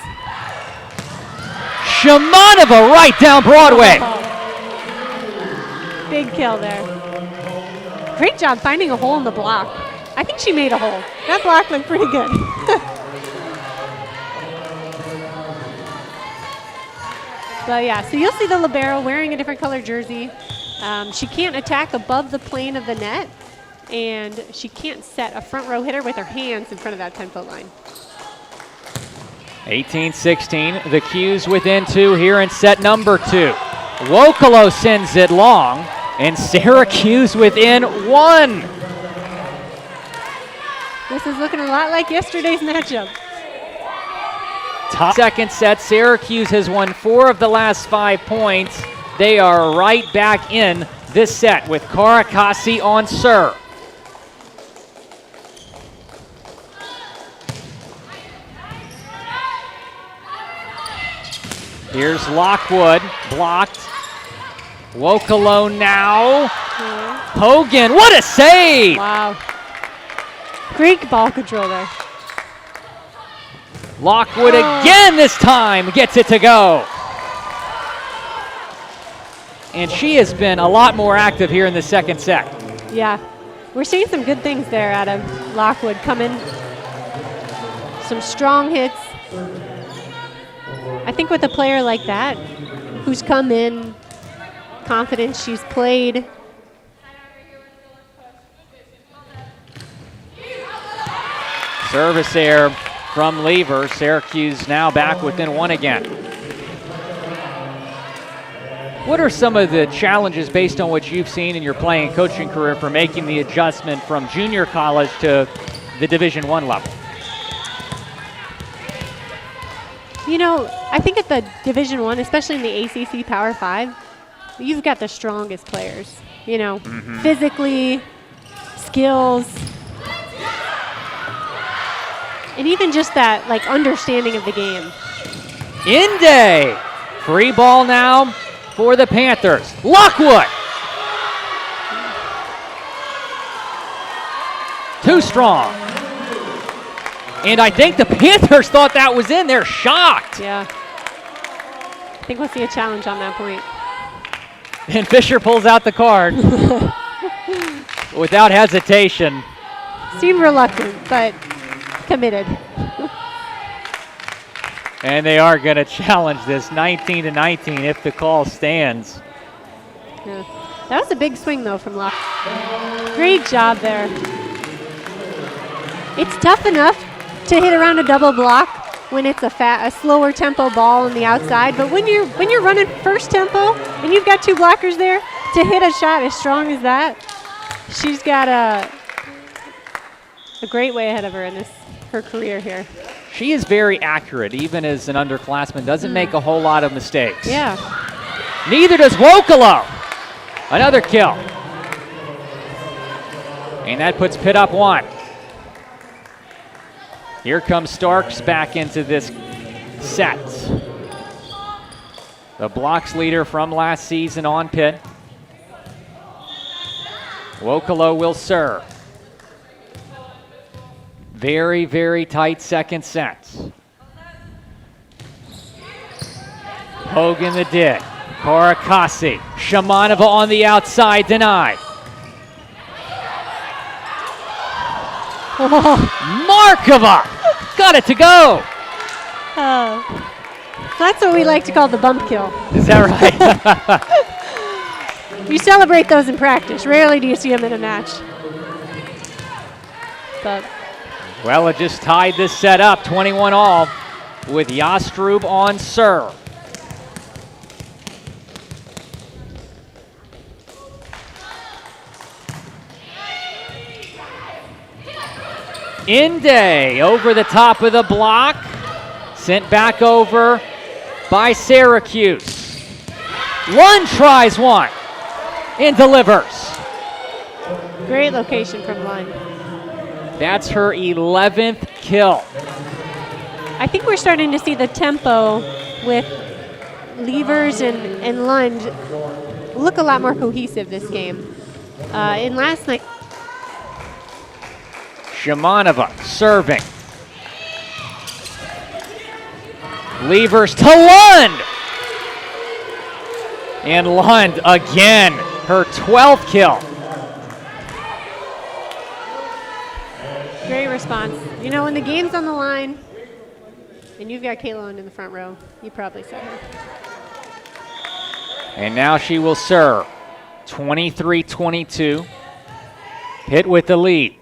Shamanova right down Broadway. Big kill there. Great job finding a hole in the block. I think she made a hole. That block looked pretty good. But yeah, so you'll see the libero wearing a different color jersey. She can't attack above the plane of the net, and she can't set a front row hitter with her hands in front of that 10-foot line. 18-16, the Q's within 2 here in set number 2. Wokolo sends it long, and Syracuse within 1. This is looking a lot like yesterday's matchup. Top second set, Syracuse has won 4 of the last 5 points. They are right back in this set with Karakasi on serve. Here's Lockwood, blocked. Wokolo now. Hogan, what a save! Wow. Great ball control there. Lockwood again this time gets it to go. And she has been a lot more active here in the second set. Yeah, we're seeing some good things there out of Lockwood coming. Some strong hits. I think with a player like that, who's come in confident, she's played. Service error from Lever. Syracuse now back within 1 again. What are some of the challenges based on what you've seen in your playing and coaching career for making the adjustment from junior college to the Division I level? You know, I think at the Division I, especially in the ACC Power 5, you've got the strongest players. You know, physically, skills, and even just that, like, understanding of the game. Inde, free ball now for the Panthers. Lockwood. Too strong. And I think the Panthers thought that was in. They're shocked. Yeah. I think we'll see a challenge on that point. And Fisher pulls out the card without hesitation. Seemed reluctant, but committed. And they are going to challenge this 19-19 if the call stands. Yeah. That was a big swing, though, from Locke. Great job there. It's tough enough to hit around a double block when it's a slower tempo ball on the outside, but when you're running first tempo and you've got 2 blockers there, to hit a shot as strong as that, she's got a great way ahead of her in her career here. She is very accurate, even as an underclassman. Doesn't make a whole lot of mistakes. Yeah. Neither does Wokolo. Another kill. And that puts Pitt up 1. Here comes Starks back into this set. The blocks leader from last season on Pitt. Wokolo will serve. Very, very tight second set. Hogan the did. Karakasi. Shamanova on the outside, denied. Markova got it to go. That's what we like to call the bump kill. Is that right? You celebrate those in practice. Rarely do you see them in a match. But Well, it just tied this set up, 21 all, with Yastrub on serve. Inde over the top of the block, sent back over by Syracuse. Lund tries one and delivers. great location from Lund. That's her 11th kill. I think we're starting to see the tempo with Levers and Lund look a lot more cohesive this game. In last night, Shimanova serving. Levers to Lund. And Lund again, her 12th kill. Great response. You know, when the game's on the line and you've got Kayla Lund in the front row, you probably set her. And now she will serve. 23-22. Pitt with the lead.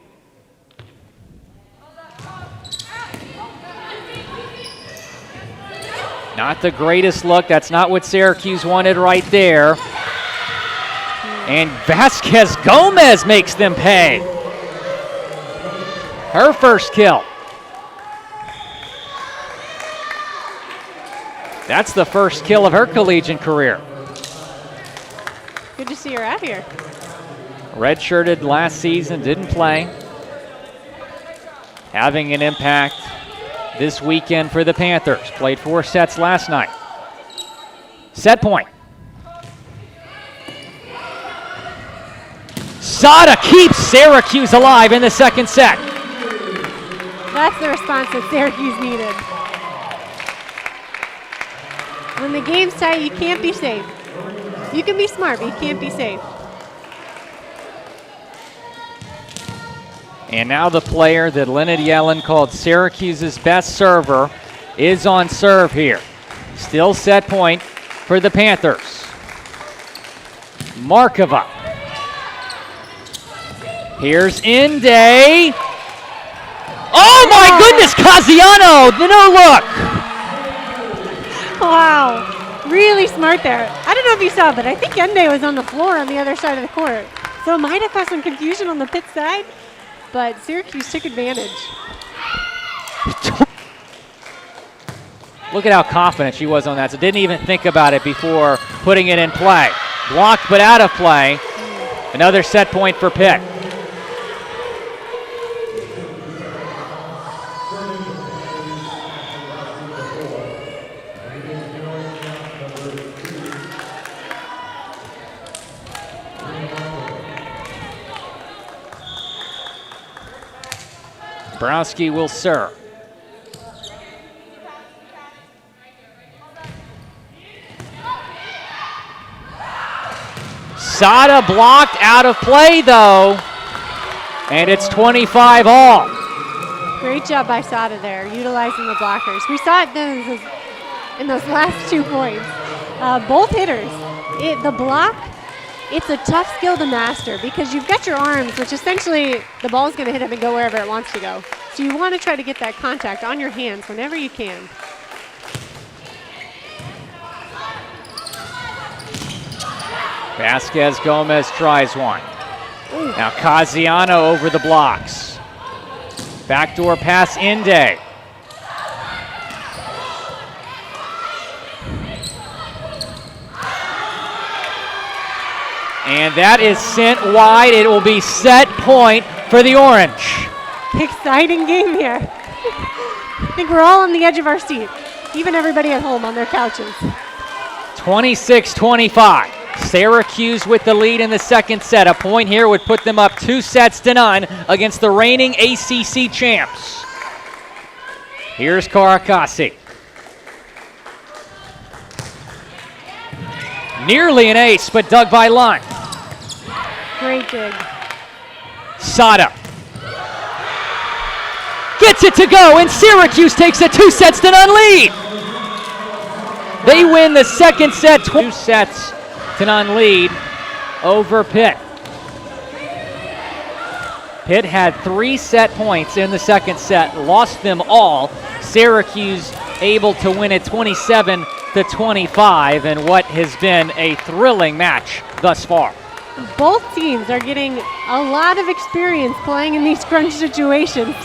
Not the greatest look. That's not what Syracuse wanted right there. And Vasquez Gomez makes them pay. Her first kill. That's the first kill of her collegiate career. Good to see her out here. Redshirted last season, didn't play. Having an impact this weekend for the Panthers. Played 4 sets last night. Set point. Sada keeps Syracuse alive in the second set. That's the response that Syracuse needed. When the game's tight, you can't be safe. You can be smart, but you can't be safe. And now the player that Leonard Yellen called Syracuse's best server is on serve here. Still set point for the Panthers. Markova. Here's Inde. Oh my goodness, Casiano, the no look. Wow, really smart there. I don't know if you saw, but I think Inde was on the floor on the other side of the court. So it might have caused some confusion on the Pitt side, but Syracuse took advantage. Look at how confident she was on that. So didn't even think about it before putting it in play. Blocked but out of play. Another set point for Pitt. Browski will serve. Sada blocked out of play though, and it's 25 all. Great job by Sada there, utilizing the blockers. We saw it then in those last 2 points. Both hitters, the block, it's a tough skill to master because you've got your arms, which essentially the ball's going to hit it and go wherever it wants to go. So you want to try to get that contact on your hands whenever you can. Vasquez Gomez tries one. Ooh. Now Casiano over the blocks. Backdoor pass Inde. And that is sent wide. It will be set point for the Orange. Exciting game here. I think we're all on the edge of our seat, even everybody at home on their couches. 26-25. Syracuse with the lead in the second set. A point here would put them up 2-0 against the reigning ACC champs. Here's Karakasi. Nearly an ace, but dug by Lund. Great dig. Sada gets it to go, and Syracuse takes a 2-0 lead. They win the second set, 2-0 lead over Pitt. Pitt had 3 set points in the second set, lost them all. Syracuse able to win it 27-25 in what has been a thrilling match thus far. Both teams are getting a lot of experience playing in these crunch situations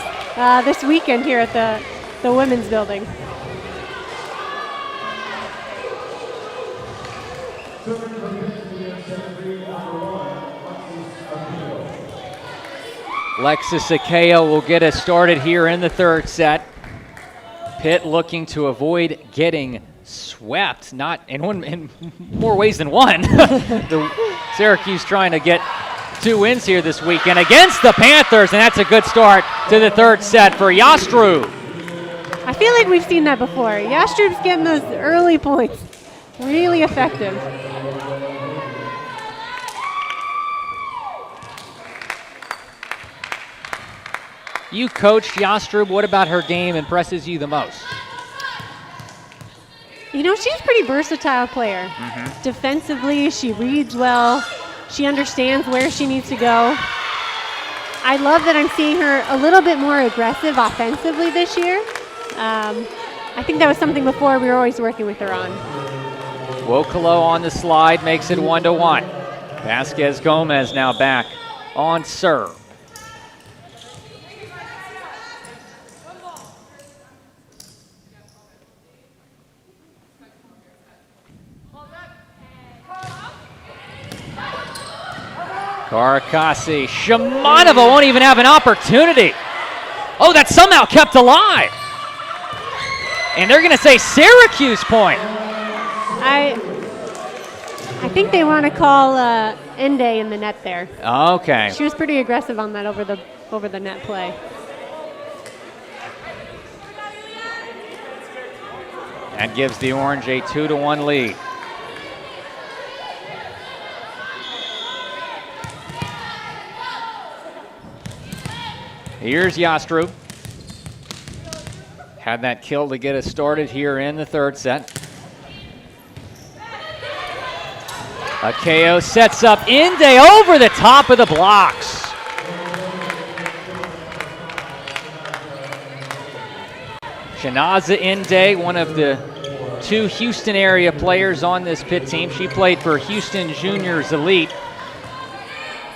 this weekend here at the women's building. Alexis Akeo will get us started here in the third set. Pitt looking to avoid getting swept, not in more ways than one. The Syracuse trying to get 2 wins here this weekend against the Panthers, and that's a good start to the third set for Yastrub. I feel like we've seen that before. Yastrub's getting those early points. Really effective. You coached Yastrub. What about her game impresses you the most? You know, she's a pretty versatile player. Defensively, she reads well. She understands where she needs to go. I love that I'm seeing her a little bit more aggressive offensively this year. I think that was something before we were always working with her on. Wokolo on the slide makes it 1-1. Vasquez Gomez now back on serve. Karakasi, Shamanova won't even have an opportunity. Oh, that's somehow kept alive. And they're going to say Syracuse point. I think they want to call Ende in the net there. Okay. She was pretty aggressive on that over the net play. That gives the Orange a 2-1 lead. Here's Yastrub. Had that kill to get us started here in the third set. Akeo sets up Inde over the top of the blocks. Shanaza Inde, one of the 2 Houston area players on this Pitt team. She played for Houston Juniors Elite.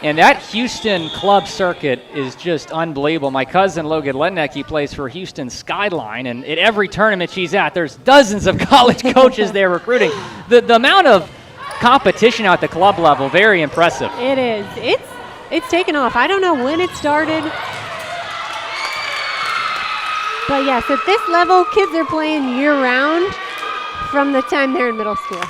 And that Houston club circuit is just unbelievable. My cousin Logan Lednecky plays for Houston Skyline, and at every tournament she's at, there's dozens of college coaches there recruiting. The amount of competition at the club level, very impressive. It is. It's taken off. I don't know when it started. But yes, at this level, kids are playing year-round from the time they're in middle school.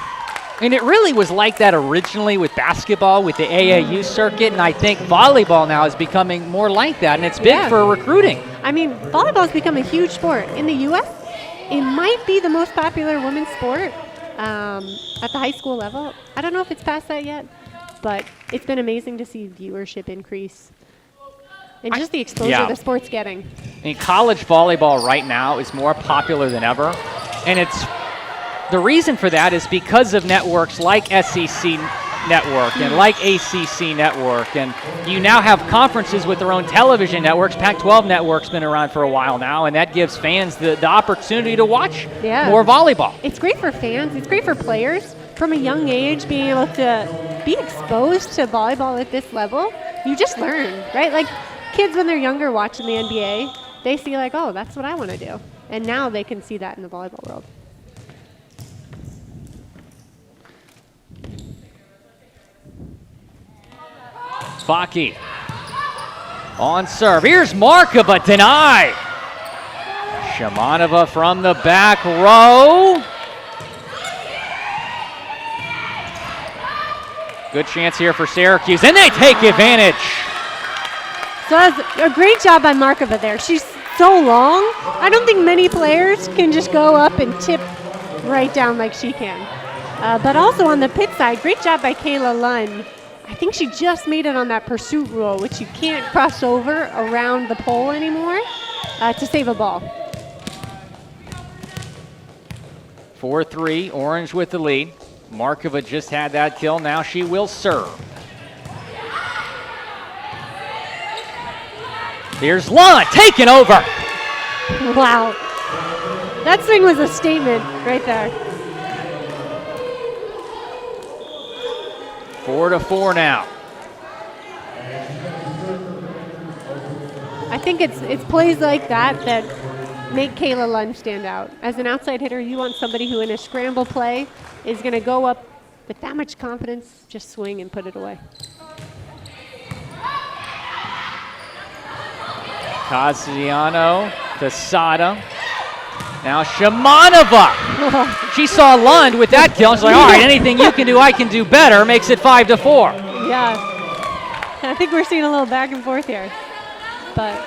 And it really was like that originally with basketball, with the AAU circuit, and I think volleyball now is becoming more like that, and it's big for recruiting. I mean, volleyball has become a huge sport. In the U.S., it might be the most popular women's sport at the high school level. I don't know if it's past that yet, but it's been amazing to see viewership increase and just the exposure the sport's getting. I mean, college volleyball right now is more popular than ever, and the reason for that is because of networks like SEC Network and like ACC Network, and you now have conferences with their own television networks. Pac-12 Network's been around for a while now, and that gives fans the opportunity to watch more volleyball. It's great for fans. It's great for players. From a young age, being able to be exposed to volleyball at this level, you just learn, right? Like kids when they're younger watching the NBA, they see like, oh, that's what I want to do. And now they can see that in the volleyball world. Faki on serve. Here's Markova, denied. Shamanova from the back row. Good chance here for Syracuse, and they take advantage. So that's a great job by Markova there. She's so long. I don't think many players can just go up and tip right down like she can. But also on the Pitt side, great job by Kayla Lunn. I think she just made it on that pursuit rule, which you can't cross over around the pole anymore to save a ball. 4-3, Orange with the lead. Markova just had that kill. Now she will serve. Here's Lunn, taken over. Wow. That swing was a statement right there. 4-4 now. I think it's plays like that that make Kayla Lunn stand out. As an outside hitter, you want somebody who in a scramble play is going to go up with that much confidence, just swing and put it away. Casiano to Sada. Now Shimanova. She saw Lund with that kill. She's like, all right, anything you can do, I can do better. Makes it 5-4. Yeah. I think we're seeing a little back and forth here. But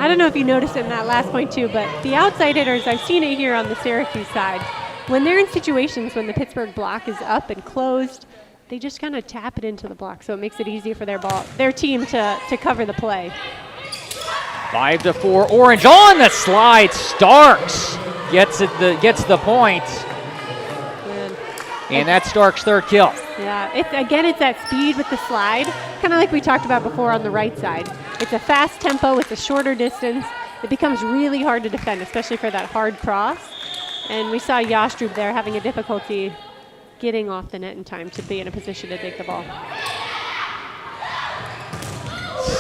I don't know if you noticed it in that last point too, but the outside hitters, I've seen it here on the Syracuse side. When they're in situations when the Pittsburgh block is up and closed, they just kind of tap it into the block, so it makes it easier for their team to cover the play. 5-4 Orange on the slide. Starks gets the point. And that's Stark's third kill. Yeah, it's that speed with the slide, kind of like we talked about before on the right side. It's a fast tempo, it's a shorter distance. It becomes really hard to defend, especially for that hard cross. And we saw Yastrub there having a difficulty getting off the net in time to be in a position to take the ball.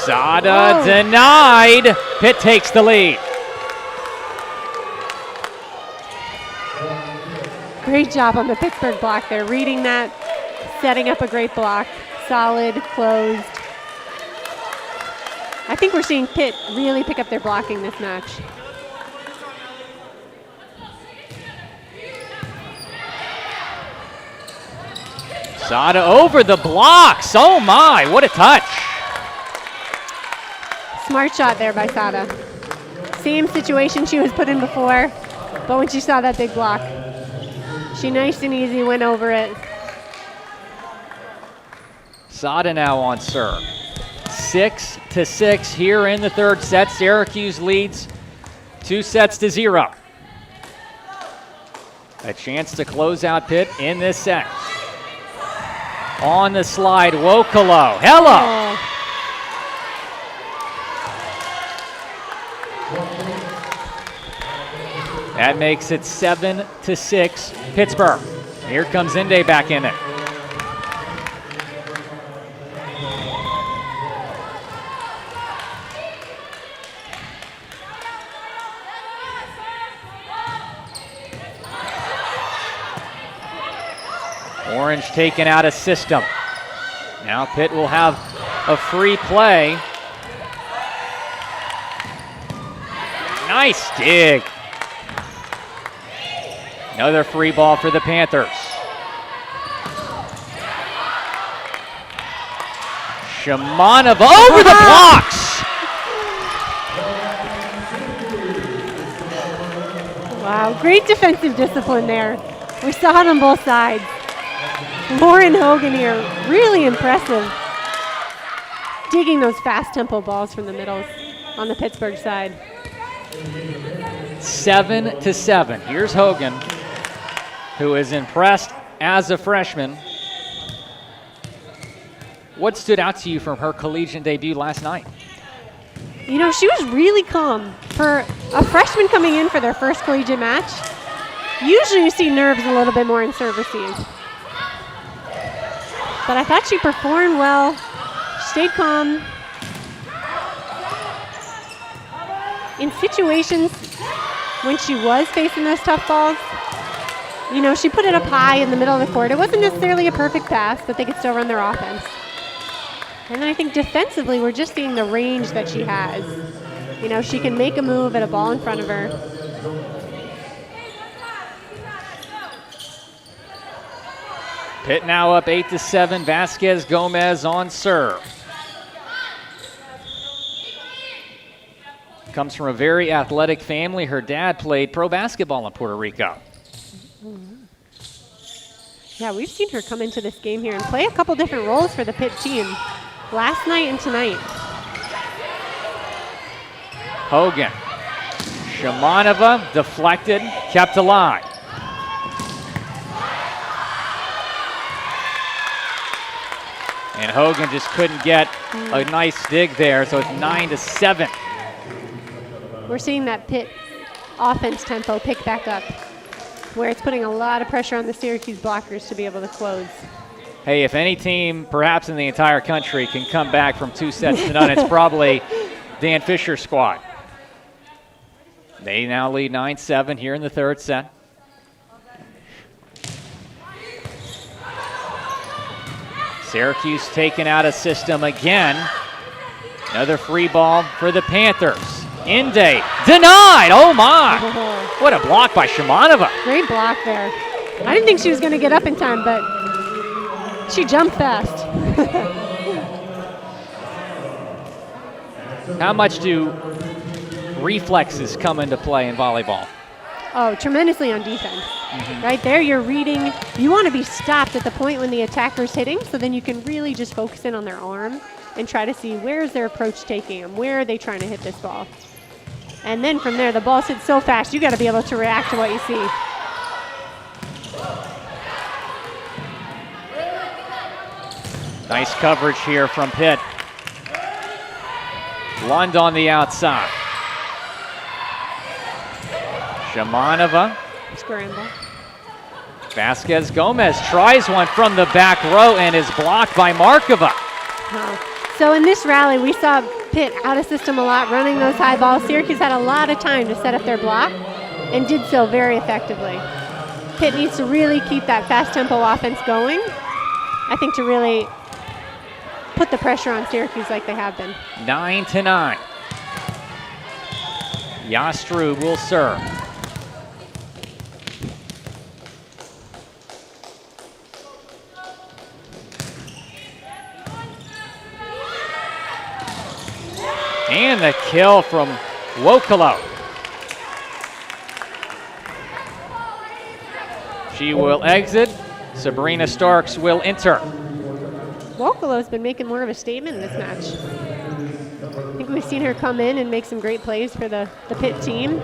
Sada denied. Pitt takes the lead. Great job on the Pittsburgh block there, reading that, setting up a great block, solid, closed. I think we're seeing Pitt really pick up their blocking this match. Sada over the blocks. Oh my, what a touch. Smart shot there by Sada. Same situation she was put in before, but when she saw that big block, she nice and easy went over it. Sada now on serve. 6-6 here in the third set. Syracuse leads 2-0. A chance to close out Pitt in this set. On the slide, Wokolo. Hello. Oh. That makes it 7-6 Pittsburgh. Here comes Inde back in it. Orange taken out of system. Now Pitt will have a free play. Nice dig. Another free ball for the Panthers. Shimanova over the blocks. Wow, great defensive discipline there. We saw it on both sides. Lauren Hogan here, really impressive. Digging those fast tempo balls from the middles on the Pittsburgh side. 7-7. Here's Hogan, who is impressed as a freshman. What stood out to you from her collegiate debut last night? You know, she was really calm. For a freshman coming in for their first collegiate match, usually you see nerves a little bit more in services. But I thought she performed well. She stayed calm. In situations when she was facing those tough balls, you know, she put it up high in the middle of the court. It wasn't necessarily a perfect pass, but they could still run their offense. And then I think defensively, we're just seeing the range that she has. You know, she can make a move at a ball in front of her. Pitt now up 8-7. Vasquez Gomez on serve. Comes from a very athletic family. Her dad played pro basketball in Puerto Rico. Yeah, we've seen her come into this game here and play a couple different roles for the Pitt team last night and tonight. Hogan. Shimanova deflected, kept alive. And Hogan just couldn't get a nice dig there, so it's 9-7. We're seeing that Pitt offense tempo pick back up, where it's putting a lot of pressure on the Syracuse blockers to be able to close. Hey, if any team, perhaps in the entire country, can come back from 2 sets to none, it's probably Dan Fisher's squad. They now lead 9-7 here in the third set. Syracuse taken out of system again. Another free ball for the Panthers. Inde denied. Oh my! Oh, What a block by Shimanova. great block there. I didn't think she was going to get up in time, but she jumped fast. How much do reflexes come into play in volleyball? Oh, tremendously on defense. Right there, you're reading. You want to be stopped at the point when the attacker's hitting, so then you can really just focus in on their arm and try to see where is their approach taking them, where are they trying to hit this ball. And then from there, the ball hits so fast, you got to be able to react to what you see. Nice coverage here from Pitt. Lund on the outside. Shimanova. Scramble. Vasquez Gomez tries one from the back row and is blocked by Markova. So in this rally, we saw Pitt out of system a lot, running those high balls. Syracuse had a lot of time to set up their block and did so very effectively. Pitt needs to really keep that fast tempo offense going, I think, to really put the pressure on Syracuse like they have been. 9-9. Yastrub will serve. And the kill from Wokolo. She will exit. Sabrina Starks will enter. Wokolo's been making more of a statement in this match. I think we've seen her come in and make some great plays for the Pitt team.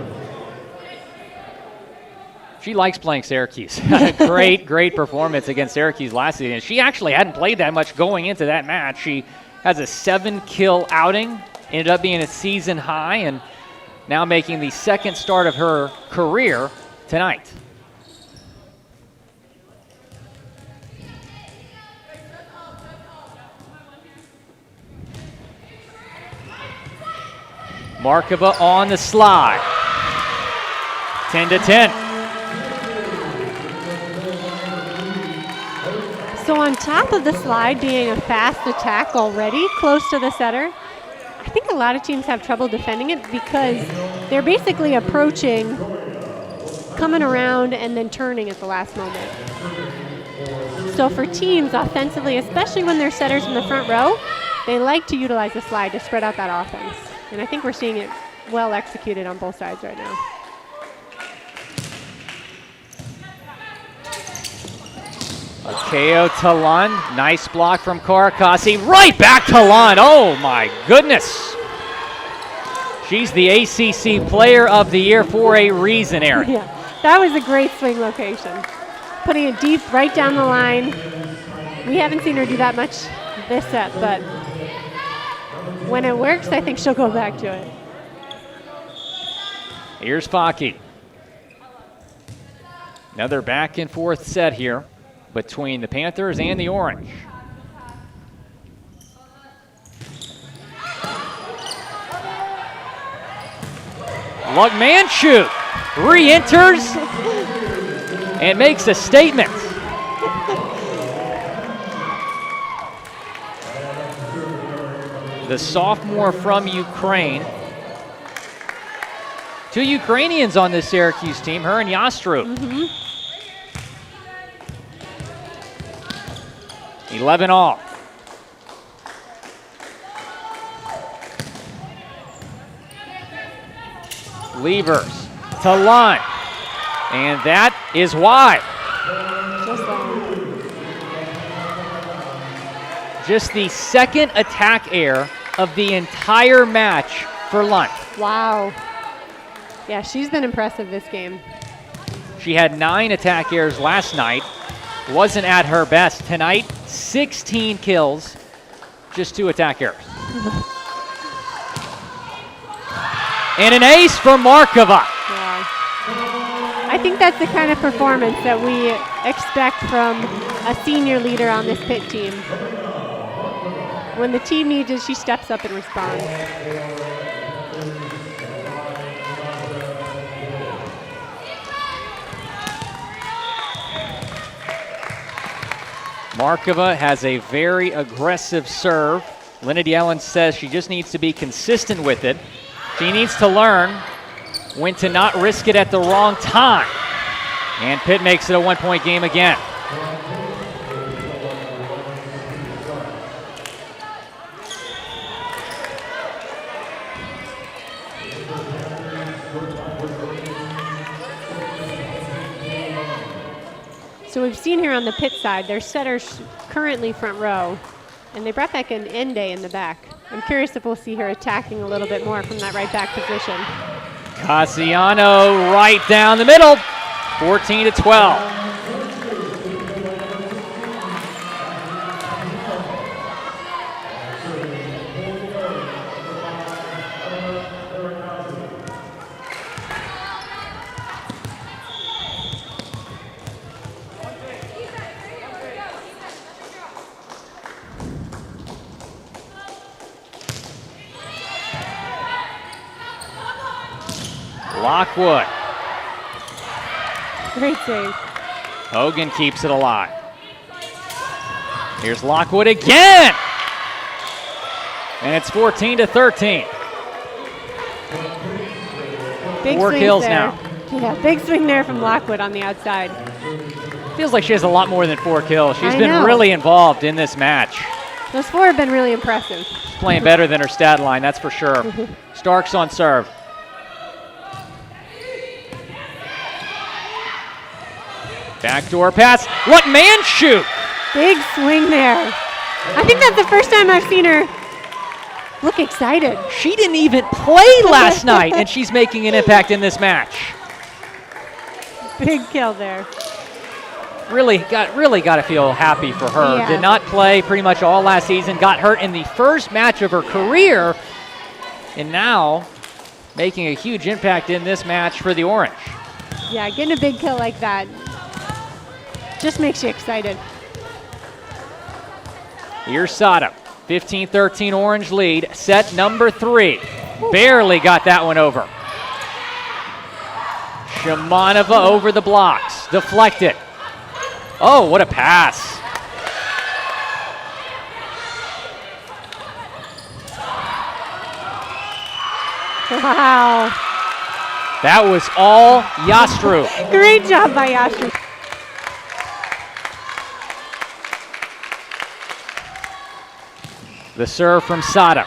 She likes playing Syracuse. Great performance against Syracuse last season. She actually hadn't played that much going into that match. She has a 7-kill outing. Ended up being a season high and now making the second start of her career tonight. Markova on the slide. 10-10. So on top of the slide being a fast attack already, close to the setter, I think a lot of teams have trouble defending it because they're basically approaching, coming around, and then turning at the last moment. So for teams offensively, especially when they're setters in the front row, they like to utilize the slide to spread out that offense. And I think we're seeing it well executed on both sides right now. Akeo to Lund. Nice block from Karakasi. Right back to Lund. Oh my goodness. She's the ACC Player of the Year for a reason, Erin. Yeah, that was a great swing location. Putting it deep right down the line. We haven't seen her do that much this set, but when it works, I think she'll go back to it. Here's Faki. Another back and forth set here between the Panthers and the Orange. Lugmanchuk re-enters and makes a statement. The sophomore from Ukraine. Two Ukrainians on this Syracuse team, her and Yastrub. 11 all. Levers to Lund. And that is wide. Just the second attack error of the entire match for Lund. Wow. Yeah, she's been impressive this game. She had 9 attack errors last night. Wasn't at her best. Tonight, 16 kills, just 2 attack errors. And an ace for Markova. Yeah. I think that's the kind of performance that we expect from a senior leader on this Pitt team. When the team needs it, she steps up and responds. Markova has a very aggressive serve. Linda Yellen says she just needs to be consistent with it. She needs to learn when to not risk it at the wrong time. And Pitt makes it a 1-point game again. So we've seen here on the Pitt side, their setters currently front row, and they brought back an Ende in the back. I'm curious if we'll see her attacking a little bit more from that right back position. Casiano right down the middle, 14-12. Lockwood. Great save. Hogan keeps it alive. Here's Lockwood again. And it's 14-13. Big 4 kills there. now. Yeah, big swing there from Lockwood on the outside. Feels like she has a lot more than 4 kills. She's I been know. really involved in this match. Those 4 have been really impressive. She's playing better than her stat line, that's for sure. Starks on serve. Backdoor pass. What man shoot? Big swing there. I think that's the first time I've seen her look excited. She didn't even play last night, and she's making an impact in this match. Big kill there. Really got to feel happy for her. Yeah. Did not play pretty much all last season. Got hurt in the first match of her career, and now making a huge impact in this match for the Orange. Yeah, getting a big kill like that just makes you excited. Here's Sada. 15-13 Orange lead. Set number 3. Barely got that one over. Shamanova over the blocks. Deflected. Oh, what a pass. Wow. That was all Yastru. Great job by Yastru. The serve from Sada.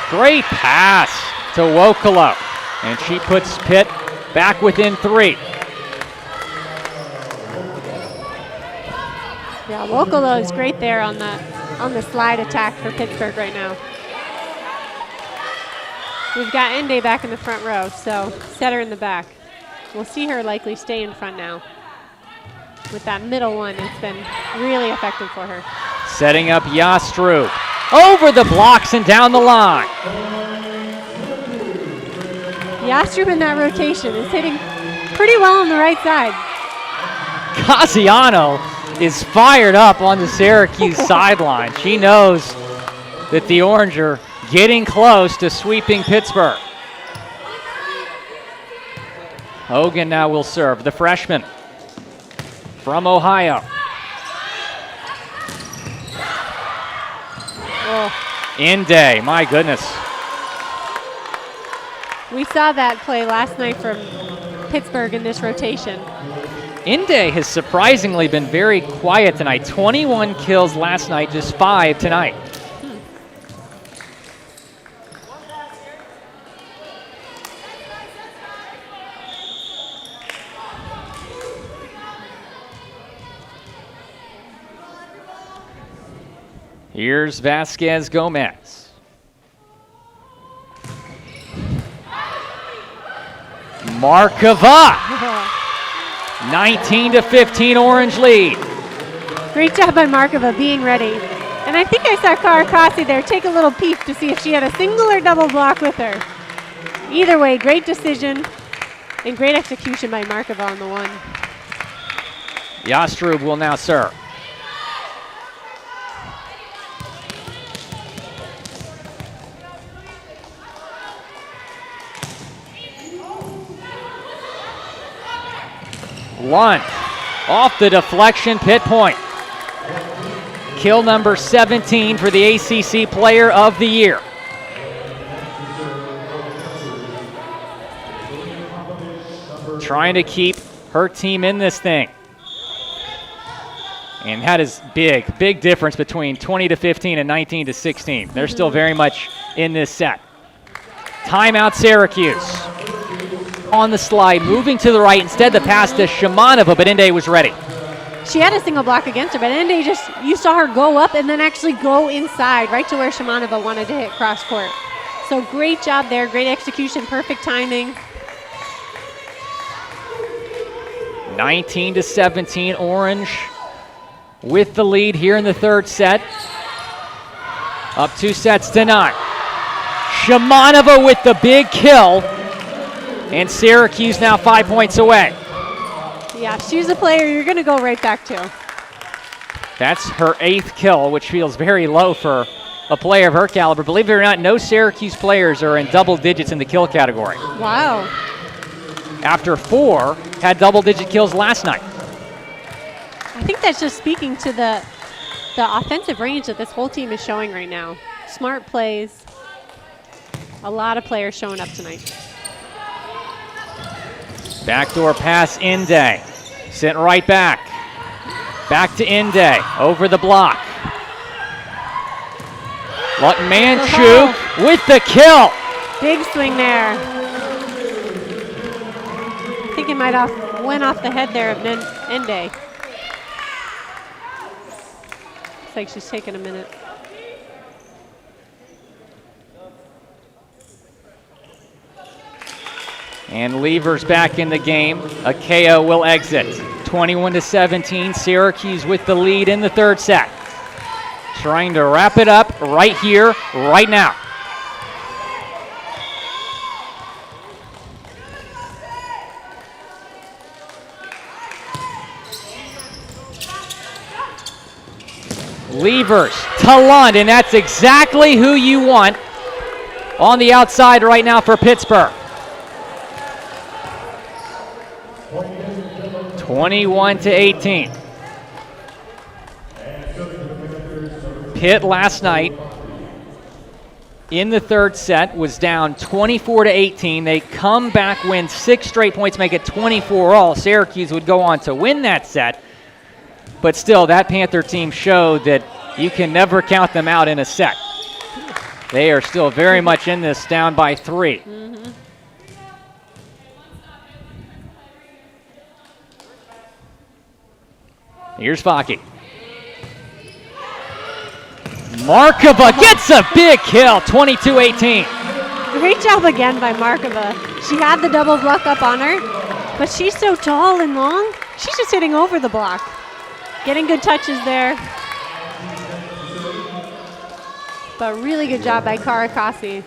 Great pass to Wokolo. And she puts Pitt back within 3. Yeah, Wokolo is great there on the slide attack for Pittsburgh right now. We've got Ende back in the front row, so setter in the back. We'll see her likely stay in front now. With that middle one, it's been really effective for her. Setting up Yastru. Over the blocks and down the line. Yastru in that rotation is hitting pretty well on the right side. Casiano is fired up on the Syracuse sideline. She knows that the Orange are getting close to sweeping Pittsburgh. Hogan now will serve, the freshman from Ohio. Oh, Inde, my goodness. we saw that play last night from Pittsburgh in this rotation. Inde has surprisingly been very quiet tonight. 21 kills last night, just 5 tonight. Here's Vasquez Gomez. Markova. 19-15 Orange lead. Great job by Markova being ready. And I think I saw Karakasi there take a little peep to see if she had a single or double block with her. Either way, great decision and great execution by Markova on the one. Yastrub will now serve. Lunt off the deflection, Pitt point. Kill number 17 for the ACC Player of the Year. trying to keep her team in this thing. And that is big difference between 20-15 and 19-16. They're still very much in this set. Timeout Syracuse. On the slide, moving to the right. Instead, the pass to Shimanova, but Inde was ready. She had a single block against her, but Inde you saw her go up and then actually go inside, right to where Shimanova wanted to hit cross court. So great job there, great execution, perfect timing. 19-17, Orange with the lead here in the third set. Up 2-0. Shimanova with the big kill. And Syracuse now 5 points away. Yeah, she's a player you're going to go right back to. That's her 8th kill, which feels very low for a player of her caliber. Believe it or not, no Syracuse players are in double digits in the kill category. Wow. After 4 had double-digit kills last night. I think that's just speaking to the offensive range that this whole team is showing right now. Smart plays. A lot of players showing up tonight. Backdoor pass, Inde. Sent right back. Back to Inde. Over the block. Manchuk with the kill. Big swing there. I think it might have went off the head there of Inde. Looks like she's taking a minute. And Lever's back in the game. Akeo will exit. 21-17, Syracuse with the lead in the third set. Trying to wrap it up right here, right now. Levers to Lund, and that's exactly who you want on the outside right now for Pittsburgh. 21-18. Pitt last night in the third set was down 24-18. They come back, win 6 straight points, make it 24 all. Syracuse would go on to win that set. But still, that Panther team showed that you can never count them out in a set. They are still very much in this, down by 3. Here's Faki. Markova gets a big kill, 22-18. Great job again by Markova. She had the double block up on her, but she's so tall and long, she's just hitting over the block. Getting good touches there. But really good job by Karakasi,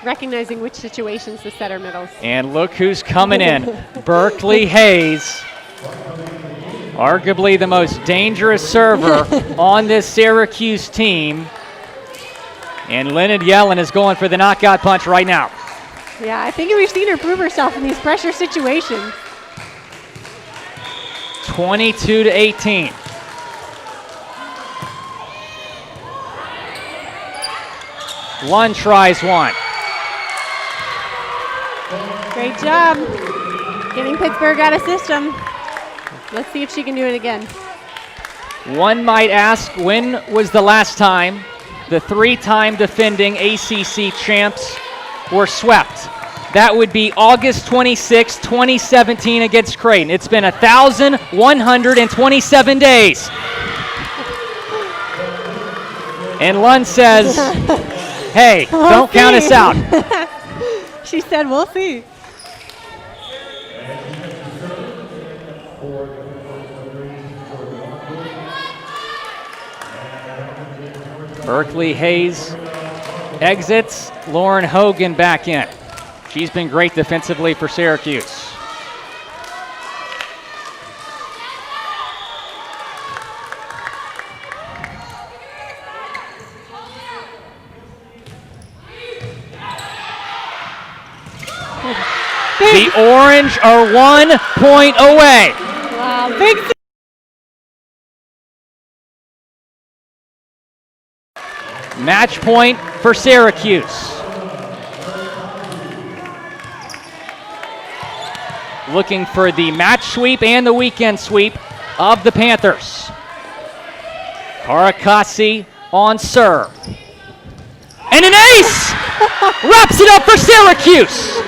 recognizing which situations to set her middles. And look who's coming in. Berkeley Hayes. Arguably the most dangerous server on this Syracuse team. And Leonard Yellen is going for the knockout punch right now. Yeah, I think we've seen her prove herself in these pressure situations. 22-18. Lund tries one. Great job getting Pittsburgh out of system. Let's see if she can do it again. One might ask, when was the last time the 3-time defending ACC champs were swept? That would be August 26, 2017 against Creighton. It's been 1,127 days. And Lund says, hey, don't count us out. She said, we'll see. Berkeley Hayes exits. Lauren Hogan back in. She's been great defensively for Syracuse. The Orange are 1 point away. Wow, big. Match point for Syracuse. looking for the match sweep and the weekend sweep of the Panthers. Karakasi on serve. And an ace! Wraps it up for Syracuse.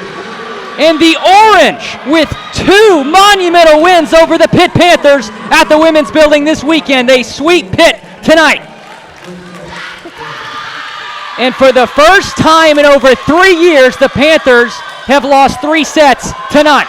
And the Orange with 2 monumental wins over the Pitt Panthers at the Women's Building this weekend. They sweep Pitt tonight. And for the first time in over 3 years, the Panthers have lost 3 sets to none.